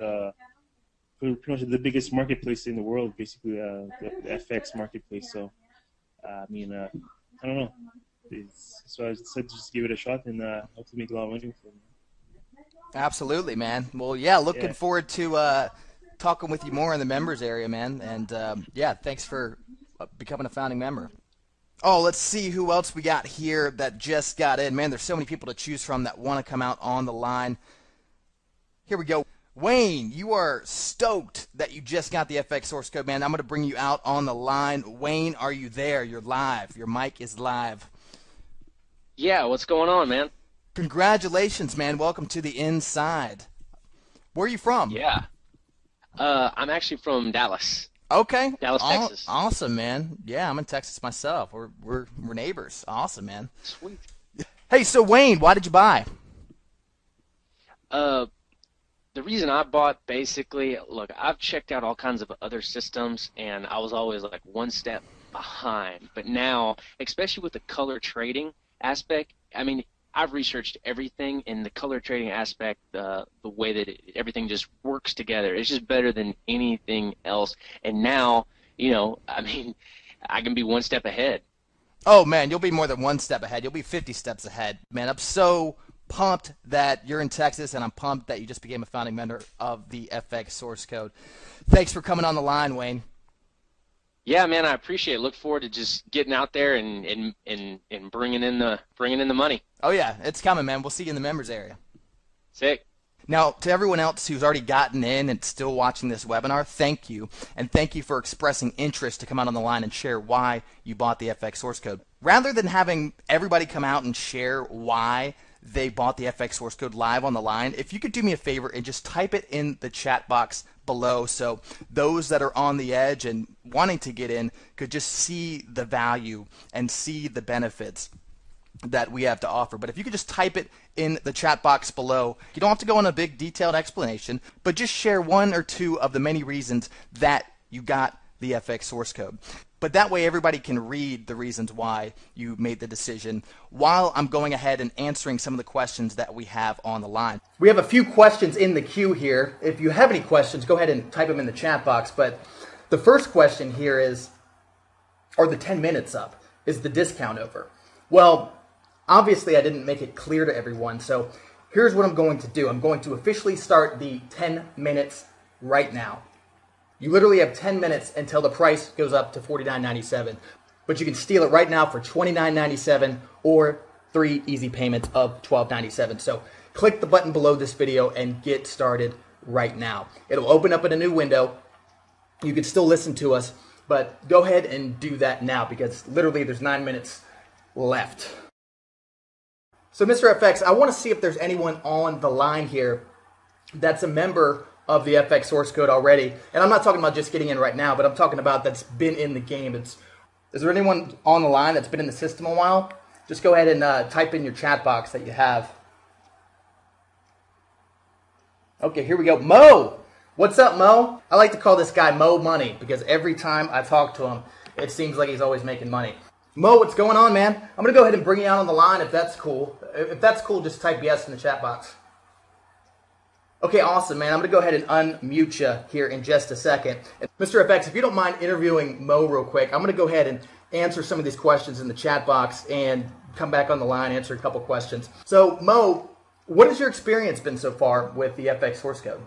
pretty much the biggest marketplace in the world, basically the FX marketplace. So I mean, I don't know. So I decided to just give it a shot and hopefully make a lot of money from it. Absolutely, man. Well, yeah, looking Yeah. forward to talking with you more in the members area, man. And yeah, thanks for becoming a founding member. Oh, let's see who else we got here that just got in. Man, there's so many people to choose from that want to come out on the line. Here we go. Wayne, you are stoked that you just got the FX source code, man. I'm going to bring you out on the line. Wayne, are you there? You're live. Your mic is live. Yeah, what's going on, man? Congratulations, man. Welcome to the inside. Where are you from? Yeah. I'm actually from Dallas. Okay. Dallas, Texas. Awesome, man. Yeah, I'm in Texas myself. We're neighbors. Awesome, man. Sweet. Hey, so Wayne, why did you buy? The reason I bought, basically, look, I've checked out all kinds of other systems, and I was always like one step behind. But now, especially with the color trading aspect, I mean, I've researched everything in the color trading aspect, the way that everything just works together. It's just better than anything else. And now, you know, I mean, I can be one step ahead. Oh, man, you'll be more than one step ahead. You'll be 50 steps ahead. Man, I'm so pumped that you're in Texas, and I'm pumped that you just became a founding member of the FX source code. Thanks for coming on the line, Wayne. Yeah, man, I appreciate it. Look forward to just getting out there and bringing in the money. Oh, yeah, it's coming, man. We'll see you in the members area. Sick. Now, to everyone else who's already gotten in and still watching this webinar, thank you. And thank you for expressing interest to come out on the line and share why you bought the FX source code. Rather than having everybody come out and share why they bought the FX source code live on the line, if you could do me a favor and just type it in the chat box below so those that are on the edge and wanting to get in could just see the value and see the benefits that we have to offer. But if you could just type it in the chat box below, you don't have to go on a big detailed explanation, but just share one or two of the many reasons that you got the FX source code. But that way everybody can read the reasons why you made the decision while I'm going ahead and answering some of the questions that we have on the line. We have a few questions in the queue here. If you have any questions, go ahead and type them in the chat box. But the first question here is, are the 10 minutes up? Is the discount over? Well, obviously I didn't make it clear to everyone, so here's what I'm going to do. I'm going to officially start the 10 minutes right now. You literally have 10 minutes until the price goes up to $49.97. But you can steal it right now for $29.97 or 3 easy payments of $12.97. So click the button below this video and get started right now. It'll open up in a new window. You can still listen to us, but go ahead and do that now because literally there's 9 minutes left. So Mr. FX, I want to see if there's anyone on the line here that's a member of the FX source code already. And I'm not talking about just getting in right now, but I'm talking about that's been in the game. Is there anyone on the line that's been in the system a while? Just go ahead and type in your chat box that you have. Okay, here we go. Mo! What's up, Mo? I like to call this guy Mo Money because every time I talk to him, it seems like he's always making money. Mo, what's going on, man? I'm going to go ahead and bring you out on the line if that's cool. If that's cool, just type yes in the chat box. Okay, awesome, man. I'm going to go ahead and unmute you here in just a second. Mr. FX, if you don't mind interviewing Mo real quick, I'm going to go ahead and answer some of these questions in the chat box and come back on the line, answer a couple questions. So, Mo, what has your experience been so far with the FX source code?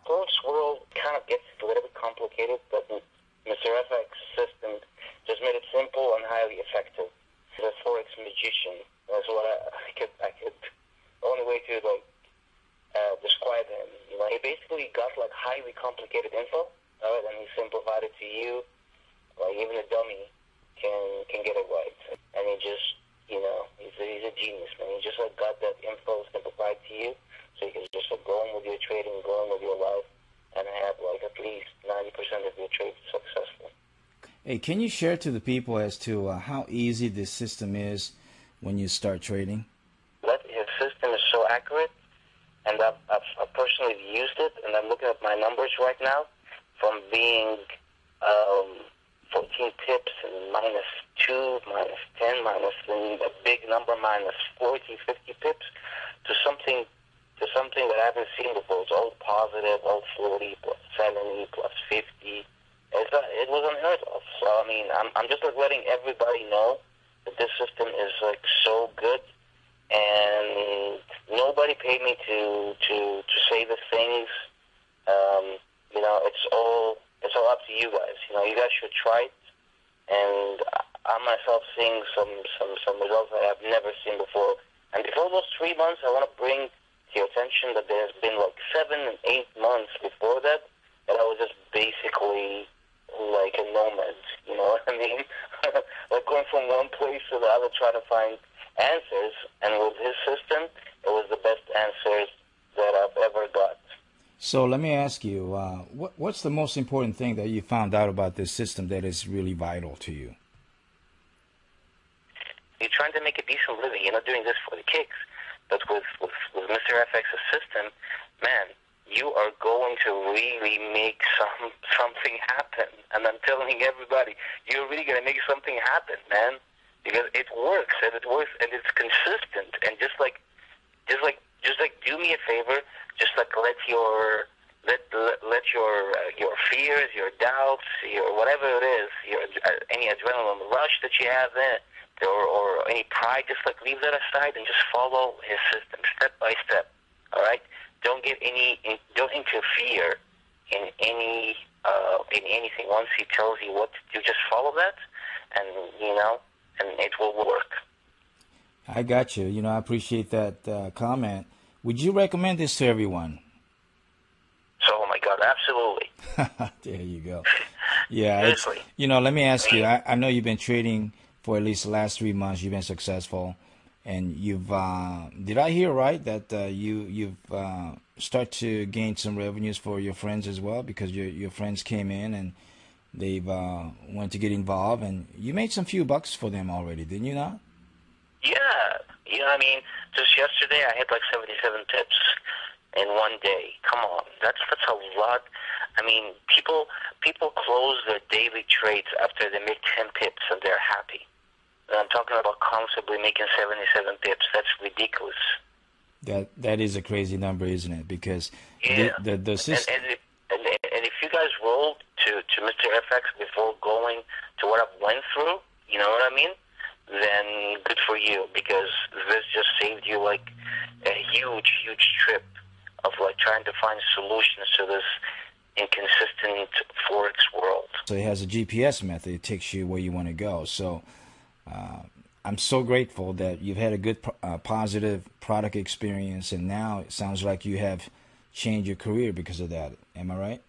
Forex world kind of gets a little bit complicated, but Mr. FX system just made it simple and highly effective. The Forex magician. That's what I could. The only way to describe him. You know, he basically got like highly complicated info, right, and he simplified it to you. Like even a dummy can get it right, and he just, you know, he's a genius, man. He just like got that info simplified to you, so you can just like go on with your trading, go on with your life, and have like at least 90% of your trades successful. Hey, can you share to the people as to how easy this system is when you start trading? His system is so accurate, and I've personally used it, and I'm looking at my numbers right now from being 14 pips and -2, -10, minus and a big number, -40, 50 pips to something that I haven't seen before. It's all positive, all 40, +70, +50. It was unheard of. So I mean, I'm just like letting everybody know that this system is like so good, and nobody paid me to say the things. You know, it's all up to you guys. You know, you guys should try it, and I'm myself seeing some results that I've never seen before. And before those 3 months, I want to bring to your attention that there's been like 7 and 8 months before that I was just basically like a nomad. You know what I mean? Like going from one place to the other trying to find answers. And with his system, it was the best answers that I've ever got. So let me ask you, what's the most important thing that you found out about this system that is really vital to you? You're trying to make a decent living. You're not doing this for the kicks. But with Mr. FX's system, man, you are going to really make something happen. And I'm telling everybody, you're really going to make something happen, man, because it works and it's consistent. And just like do me a favor, just like let your fears, your doubts, your whatever it is, any adrenaline rush that you have in, or any pride, just like leave that aside and just follow his system step by step. All right, don't interfere in anything. Once he tells you what to do, just follow that, and it will work. I got you. You know, I appreciate that comment. Would you recommend this to everyone? So, oh my God, absolutely. There you go. Yeah, seriously. Let me ask you. I know you've been trading for at least the last 3 months. You've been successful, and you've. Did I hear right that you've start to gain some revenues for your friends as well, because your friends came in and they've wanted to get involved, and you made some few bucks for them already, didn't you not? Yeah, I mean, just yesterday I had like 77 tips in one day. Come on, that's a lot. I mean, people close their daily trades after they make 10 pips and they're happy. And I'm talking about comfortably making 77 pips. That's ridiculous. That is a crazy number, isn't it? Because the system. And if you guys rolled to Mr. FX before going to what I've went through, you know what I mean? Then good for you, because this just saved you like a huge trip of like trying to find solutions to this inconsistent Forex world. So it has a GPS method. It takes you where you want to go. So I'm so grateful that you've had a good, positive product experience, and now it sounds like you have changed your career because of that. Am I right?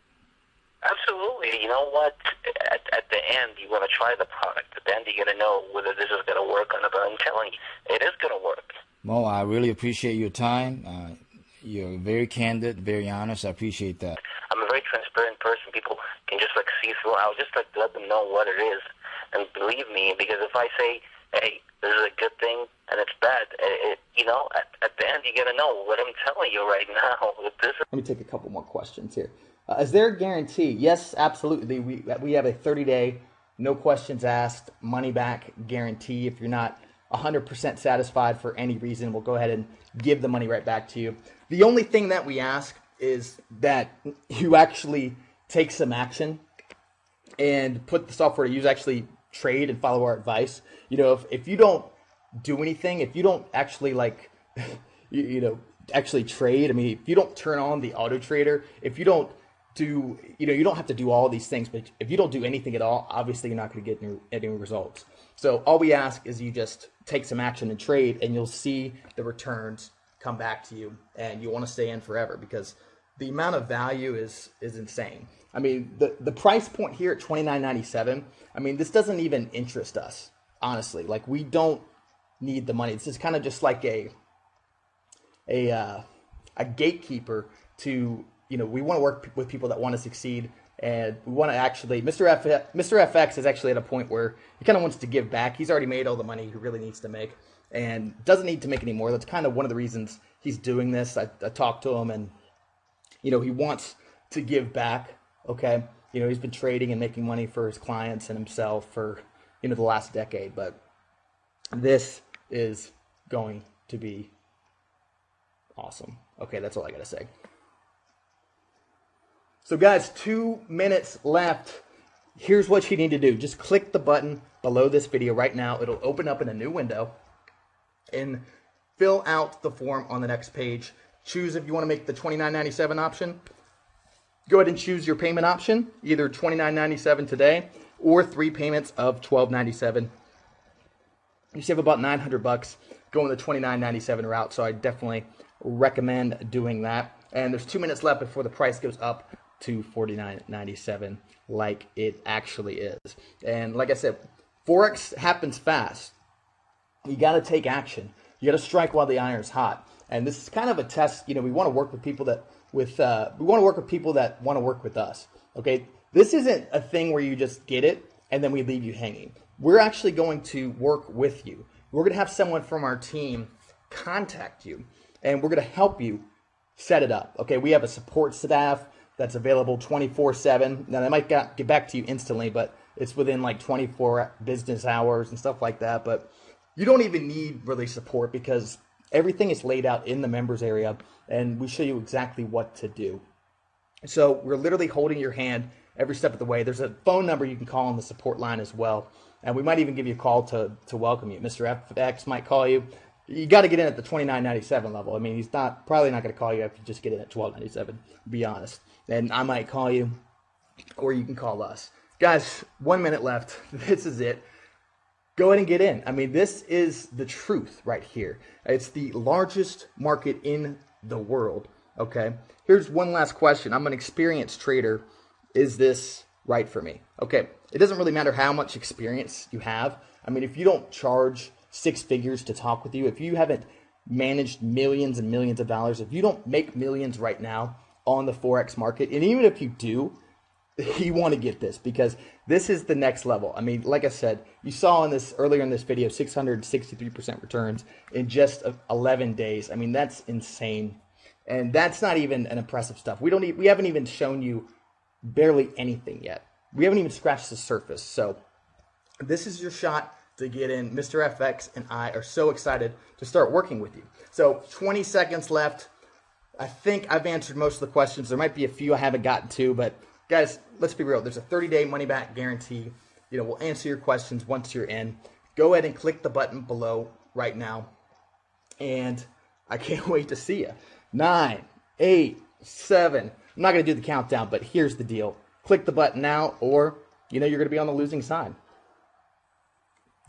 Absolutely. You know what? At the end, you want to try the product. At the end, you're going to know whether this is going to work or not. But I'm telling you, it is going to work. Mo, I really appreciate your time. You're very candid, very honest. I appreciate that. I'm a very transparent person. People can just like see through. I'll just like let them know what it is, and believe me, because if I say, "Hey, this is a good thing," and it's bad, at the end, you got to know what I'm telling you right now. Let me take a couple more questions here. Is there a guarantee? Yes, absolutely. We have a 30-day, no questions asked, money back guarantee. If you're not 100% satisfied for any reason, we'll go ahead and give the money right back to you. The only thing that we ask is that you actually take some action and put the software to use, actually trade and follow our advice. If you don't do anything, if you don't actually actually trade, I mean, if you don't turn on the auto trader, if you don't do, you don't have to do all these things, but if you don't do anything at all, obviously you're not going to get any results. So all we ask is you just take some action and trade, and you'll see the returns come back to you, and you want to stay in forever, because the amount of value is insane. I mean, the price point here at $29.97, I mean, this doesn't even interest us, honestly. Like, we don't need the money. This is kind of just like a gatekeeper to, we want to work with people that want to succeed, and we want to actually, Mr. FX is actually at a point where he kind of wants to give back. He's already made all the money he really needs to make and doesn't need to make any more. That's kind of one of the reasons he's doing this. I talked to him, and he wants to give back, okay? You know, he's been trading and making money for his clients and himself for, you know, the last decade. But this is going to be awesome. Okay, that's all I got to say. So guys, 2 minutes left. Here's what you need to do. Just click the button below this video right now. It'll open up in a new window and fill out the form on the next page. Choose if you want to make the $29.97 option. Go ahead and choose your payment option, either $29.97 today or 3 payments of $12.97. You save about $900 going the $29.97 route, so I definitely recommend doing that. And there's 2 minutes left before the price goes up to $49.97 like it actually is. And like I said, Forex happens fast. You got to take action. You got to strike while the iron's hot. And this is kind of a test. You know, we want to work with people that we want to work with people that want to work with us. Okay, this isn't a thing where you just get it and then we leave you hanging. We're actually going to work with you. We're going to have someone from our team contact you, and we're going to help you set it up. Okay, we have a support staff that's available 24/7. Now, they might get back to you instantly, but it's within like 24 business hours and stuff like that. But you don't even need really support because everything is laid out in the members area, and we show you exactly what to do. So we're literally holding your hand every step of the way. There's a phone number you can call on the support line as well. And we might even give you a call to welcome you. Mr. FX might call you. You got to get in at the $29.97 level. I mean, he's probably not going to call you if you just get in at $12.97, to be honest. And I might call you, or you can call us. Guys, 1 minute left. This is it. Go ahead and get in. I mean, this is the truth right here. It's the largest market in the world, okay? Here's one last question. I'm an experienced trader. Is this right for me? Okay, it doesn't really matter how much experience you have. I mean, if you don't charge 6 figures to talk with you, if you haven't managed millions and millions of dollars, if you don't make millions right now on the Forex market, and even if you do, you want to get this because this is the next level. I mean, like I said, you saw in this earlier in this video, 663% returns in just 11 days. I mean, that's insane. And that's not even an impressive stuff. We haven't even shown you barely anything yet. We haven't even scratched the surface. So this is your shot to get in. Mr. FX and I are so excited to start working with you. So 20 seconds left. I think I've answered most of the questions. There might be a few I haven't gotten to, but guys, let's be real. There's a 30-day money-back guarantee. You know, we'll answer your questions once you're in. Go ahead and click the button below right now. And I can't wait to see you. 9, 8, 7. I'm not going to do the countdown, but here's the deal. Click the button now, or you know you're going to be on the losing side.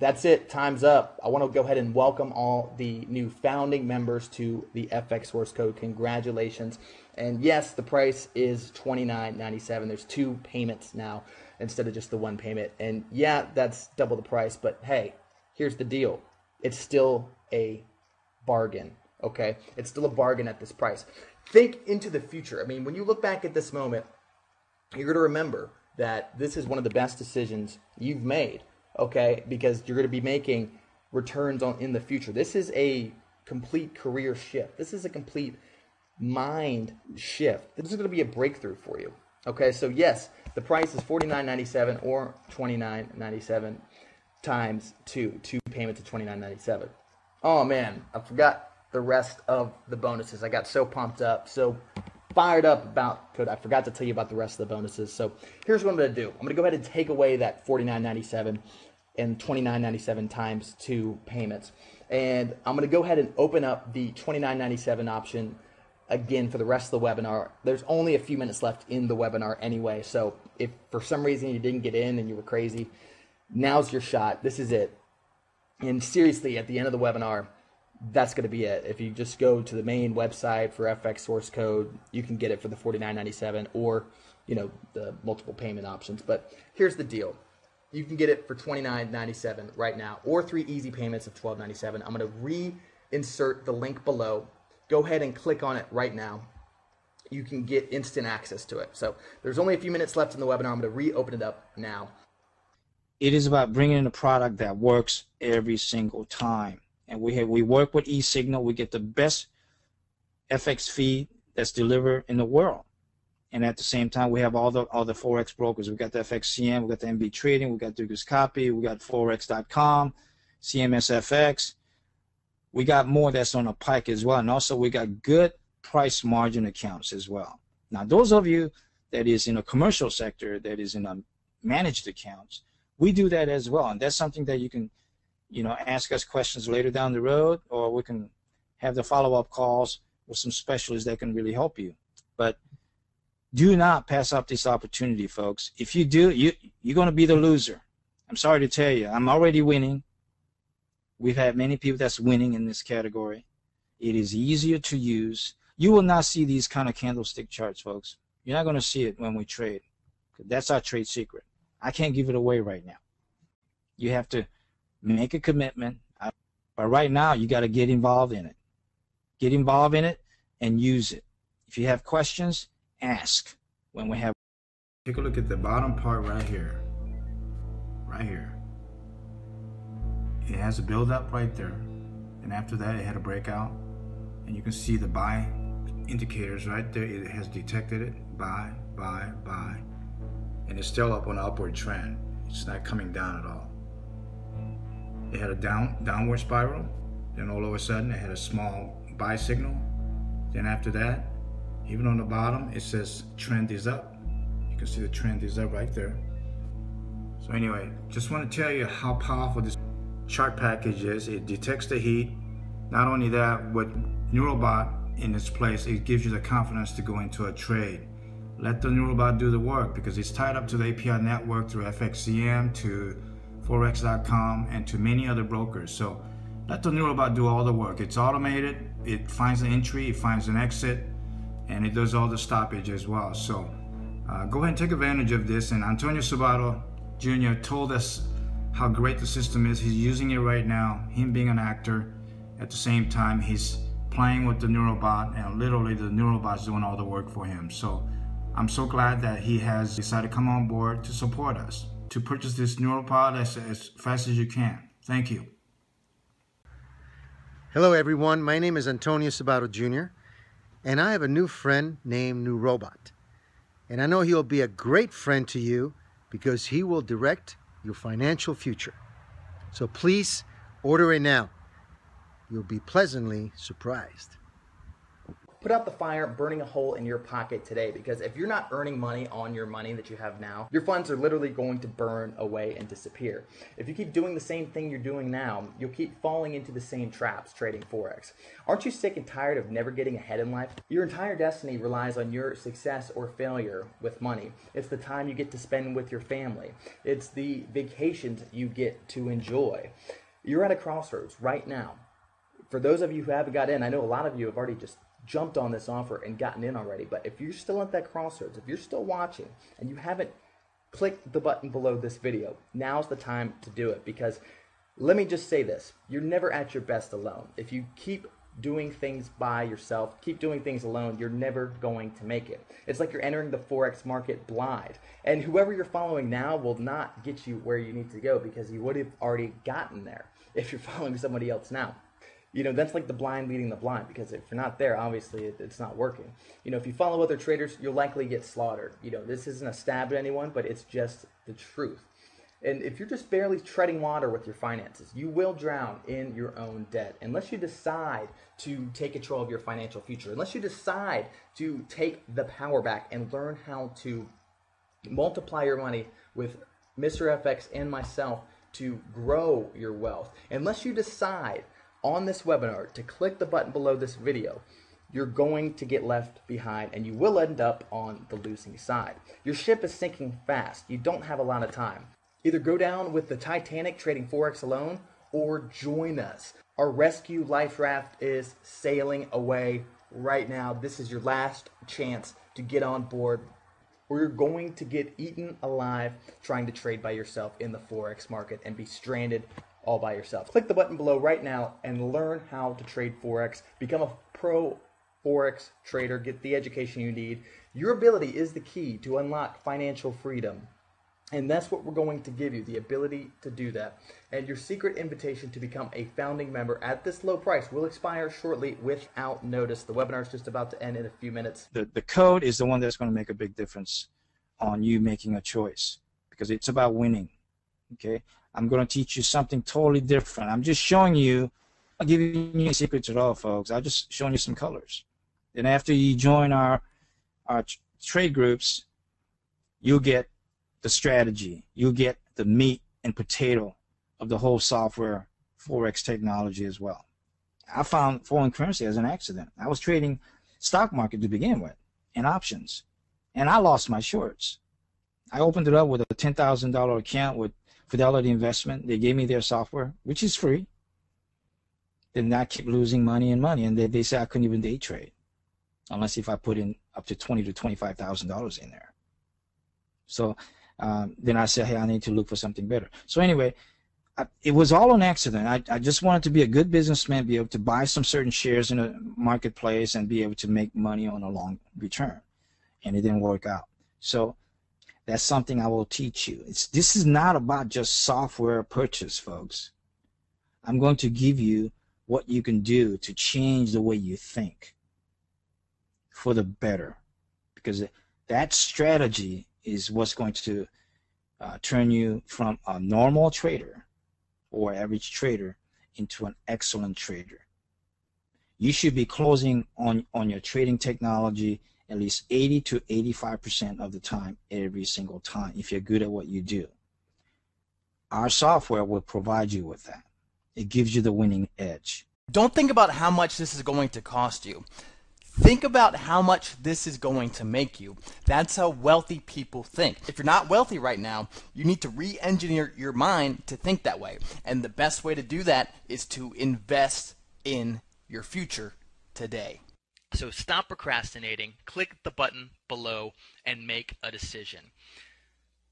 That's it. Time's up. I want to go ahead and welcome all the new founding members to the FX Source Code. Congratulations. And yes, the price is $29.97. There's 2 payments now instead of just the 1 payment. And yeah, that's double the price. But hey, here's the deal. It's still a bargain. Okay? It's still a bargain at this price. Think into the future. I mean, when you look back at this moment, you're going to remember that this is one of the best decisions you've made. Okay, because you're going to be making returns in the future. This is a complete career shift. This is a complete mind shift. This is going to be a breakthrough for you. Okay, so yes, the price is $49.97 or $29.97 times 2 payments of $29.97. Oh man, I forgot the rest of the bonuses. I got so pumped up, so fired up about code. I forgot to tell you about the rest of the bonuses. So here's what I'm going to do. I'm going to go ahead and take away that $49.97 and $29.97 times 2 payments. And I'm going to go ahead and open up the $29.97 option again for the rest of the webinar. There's only a few minutes left in the webinar anyway. So if for some reason you didn't get in and you were crazy, now's your shot. This is it. And seriously, at the end of the webinar, that's going to be it. If you just go to the main website for FX Source Code, you can get it for the $49.97 or, you know, the multiple payment options. But here's the deal. You can get it for $29.97 right now or 3 easy payments of $12.97. I'm going to reinsert the link below. Go ahead and click on it right now. You can get instant access to it. So there's only a few minutes left in the webinar. I'm going to reopen it up now. It is about bringing in a product that works every single time. And we work with eSignal. We get the best FX feed that's delivered in the world. And at the same time, we have all the Forex brokers. We got the FXCM, we got the MB Trading, we got Dugas Copy, we got Forex.com, CMSFX. We got more that's on the pike as well. And also we got good price margin accounts as well. Now, those of you that is in a commercial sector, that is in a managed accounts, we do that as well. And that's something that you can, ask us questions later down the road, or we can have the follow-up calls with some specialists that can really help you. But do not pass up this opportunity, folks. If you do, you're going to be the loser. I'm sorry to tell you, I'm already winning. We've had many people that's winning in this category. It is easier to use. You will not see these kind of candlestick charts, folks. You're not going to see it when we trade. That's our trade secret. I can't give it away right now. You have to make a commitment. But right now, you got to get involved in it. Get involved in it and use it. If you have questions, ask when we have. Take a look at the bottom part right here. Right here. It has a build up right there. And after that, it had a breakout. And you can see the buy indicators right there. It has detected it. Buy, buy, buy. And it's still up on an upward trend. It's not coming down at all. It had a downward spiral. Then all of a sudden, it had a small buy signal. Then after that, even on the bottom, it says trend is up. You can see the trend is up right there. So anyway, just want to tell you how powerful this chart package is. It detects the heat. Not only that, with NUROBOT in its place, it gives you the confidence to go into a trade. Let the NUROBOT do the work, because it's tied up to the API network through FXCM, to Forex.com, and to many other brokers. So let the NUROBOT do all the work. It's automated. It finds an entry, it finds an exit, and it does all the stoppage as well. So go ahead and take advantage of this. And Antonio Sabato Jr. told us how great the system is. He's using it right now, him being an actor. At the same time, he's playing with the NUROBOT, and literally the NUROBOT's doing all the work for him. So I'm so glad that he has decided to come on board to support us, to purchase this NUROBOT as fast as you can. Thank you. Hello everyone, my name is Antonio Sabato Jr. and I have a new friend named NUROBOT. And I know he'll be a great friend to you because he will direct your financial future. So please order it now. You'll be pleasantly surprised. Put out the fire burning a hole in your pocket today, because if you're not earning money on your money that you have now, your funds are literally going to burn away and disappear. If you keep doing the same thing you're doing now, you'll keep falling into the same traps trading Forex. Aren't you sick and tired of never getting ahead in life? Your entire destiny relies on your success or failure with money. It's the time you get to spend with your family. It's the vacations you get to enjoy. You're at a crossroads right now. For those of you who haven't got in, I know a lot of you have already just jumped on this offer and gotten in already, but if you're still at that crossroads, if you're still watching and you haven't clicked the button below this video, now's the time to do it, because let me just say this, you're never at your best alone. If you keep doing things by yourself, keep doing things alone, you're never going to make it. It's like you're entering the Forex market blind, and whoever you're following now will not get you where you need to go, because you would have already gotten there if you're following somebody else now. You know, that's like the blind leading the blind, because if you're not there, obviously it's not working. You know, if you follow other traders, you'll likely get slaughtered. You know, this isn't a stab at anyone, but it's just the truth. And if you're just barely treading water with your finances, you will drown in your own debt unless you decide to take control of your financial future, unless you decide to take the power back and learn how to multiply your money with Mr. FX and myself to grow your wealth, unless you decide on this webinar to click the button below this video, you're going to get left behind and you will end up on the losing side. Your ship is sinking fast. You don't have a lot of time. Either go down with the Titanic trading Forex alone, or join us. Our rescue life raft is sailing away right now. This is your last chance to get on board, or you're going to get eaten alive trying to trade by yourself in the Forex market and be stranded all by yourself. Click the button below right now and learn how to trade Forex. Become a pro Forex trader. Get the education you need. Your ability is the key to unlock financial freedom. And that's what we're going to give you, the ability to do that. And your secret invitation to become a founding member at this low price will expire shortly without notice. The webinar is just about to end in a few minutes. The code is the one that's going to make a big difference on you making a choice, because it's about winning. Okay, I'm going to teach you something totally different. I'm just showing you, I'm giving you any secrets at all, folks. I'm just showing you some colors. Then after you join our trade groups, you'll get the strategy. You'll get the meat and potato of the whole software Forex technology as well. I found foreign currency as an accident. I was trading stock market to begin with and options, and I lost my shorts. I opened it up with a $10,000 account with Fidelity Investment. They gave me their software, which is free. Then I kept losing money and money, and they said I couldn't even day trade unless if I put in up to $20,000 to $25,000 in there. So then I said, hey, I need to look for something better. So anyway, it was all an accident. I just wanted to be a good businessman, be able to buy some certain shares in a marketplace and be able to make money on a long return. And it didn't work out. So that's something I will teach you. This is not about just software purchase, folks. I'm going to give you what you can do to change the way you think for the better, because that strategy is what's going to turn you from a normal trader or average trader into an excellent trader. You should be closing on your trading technology at least 80 to 85% of the time, every single time, if you're good at what you do. Our software will provide you with that. It gives you the winning edge. Don't think about how much this is going to cost you. Think about how much this is going to make you. That's how wealthy people think. If you're not wealthy right now, you need to re-engineer your mind to think that way. And the best way to do that is to invest in your future today. So stop procrastinating, click the button below, and make a decision.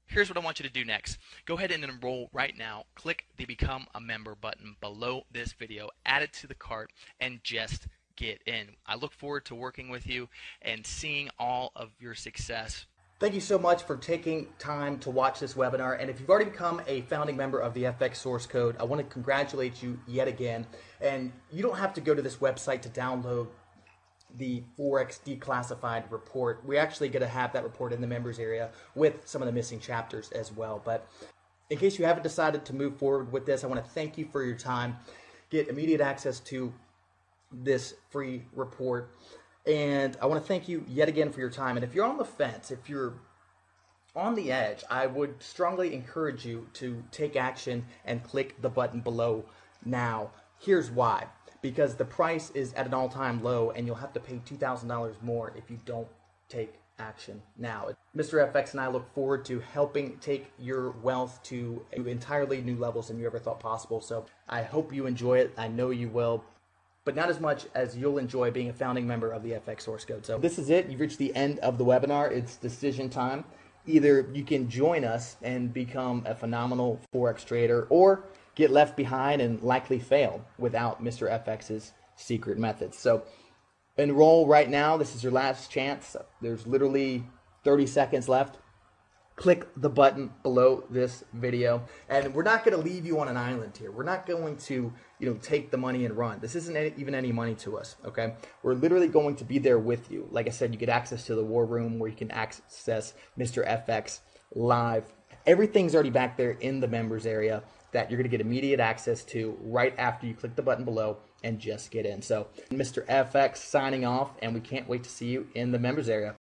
Here's what I want you to do next. Go ahead and enroll right now. Click the Become a Member button below this video, add it to the cart, and just get in. I look forward to working with you and seeing all of your success. Thank you so much for taking time to watch this webinar. And if you've already become a founding member of the FX Source Code, I want to congratulate you yet again. And you don't have to go to this website to download the Forex Declassified report. We're actually going to have that report in the members area with some of the missing chapters as well. But in case you haven't decided to move forward with this, I want to thank you for your time. Get immediate access to this free report, and I want to thank you yet again for your time. And if you're on the fence, if you're on the edge, I would strongly encourage you to take action and click the button below now. Here's why: because the price is at an all-time low, and you'll have to pay $2,000 more if you don't take action now. Mr. FX and I look forward to helping take your wealth to entirely new levels than you ever thought possible. So I hope you enjoy it. I know you will, but not as much as you'll enjoy being a founding member of the FX Source Code. So this is it. You've reached the end of the webinar. It's decision time. Either you can join us and become a phenomenal Forex trader, or get left behind and likely fail without Mr. FX's secret methods. So enroll right now. This is your last chance. There's literally 30 seconds left. Click the button below this video, and we're not going to leave you on an island here. We're not going to, take the money and run. This isn't even any money to us, okay? We're literally going to be there with you. Like I said, you get access to the war room where you can access Mr. FX live. Everything's already back there in the members area that you're going to get immediate access to right after you click the button below and just get in. So Mr. FX signing off, and we can't wait to see you in the members area.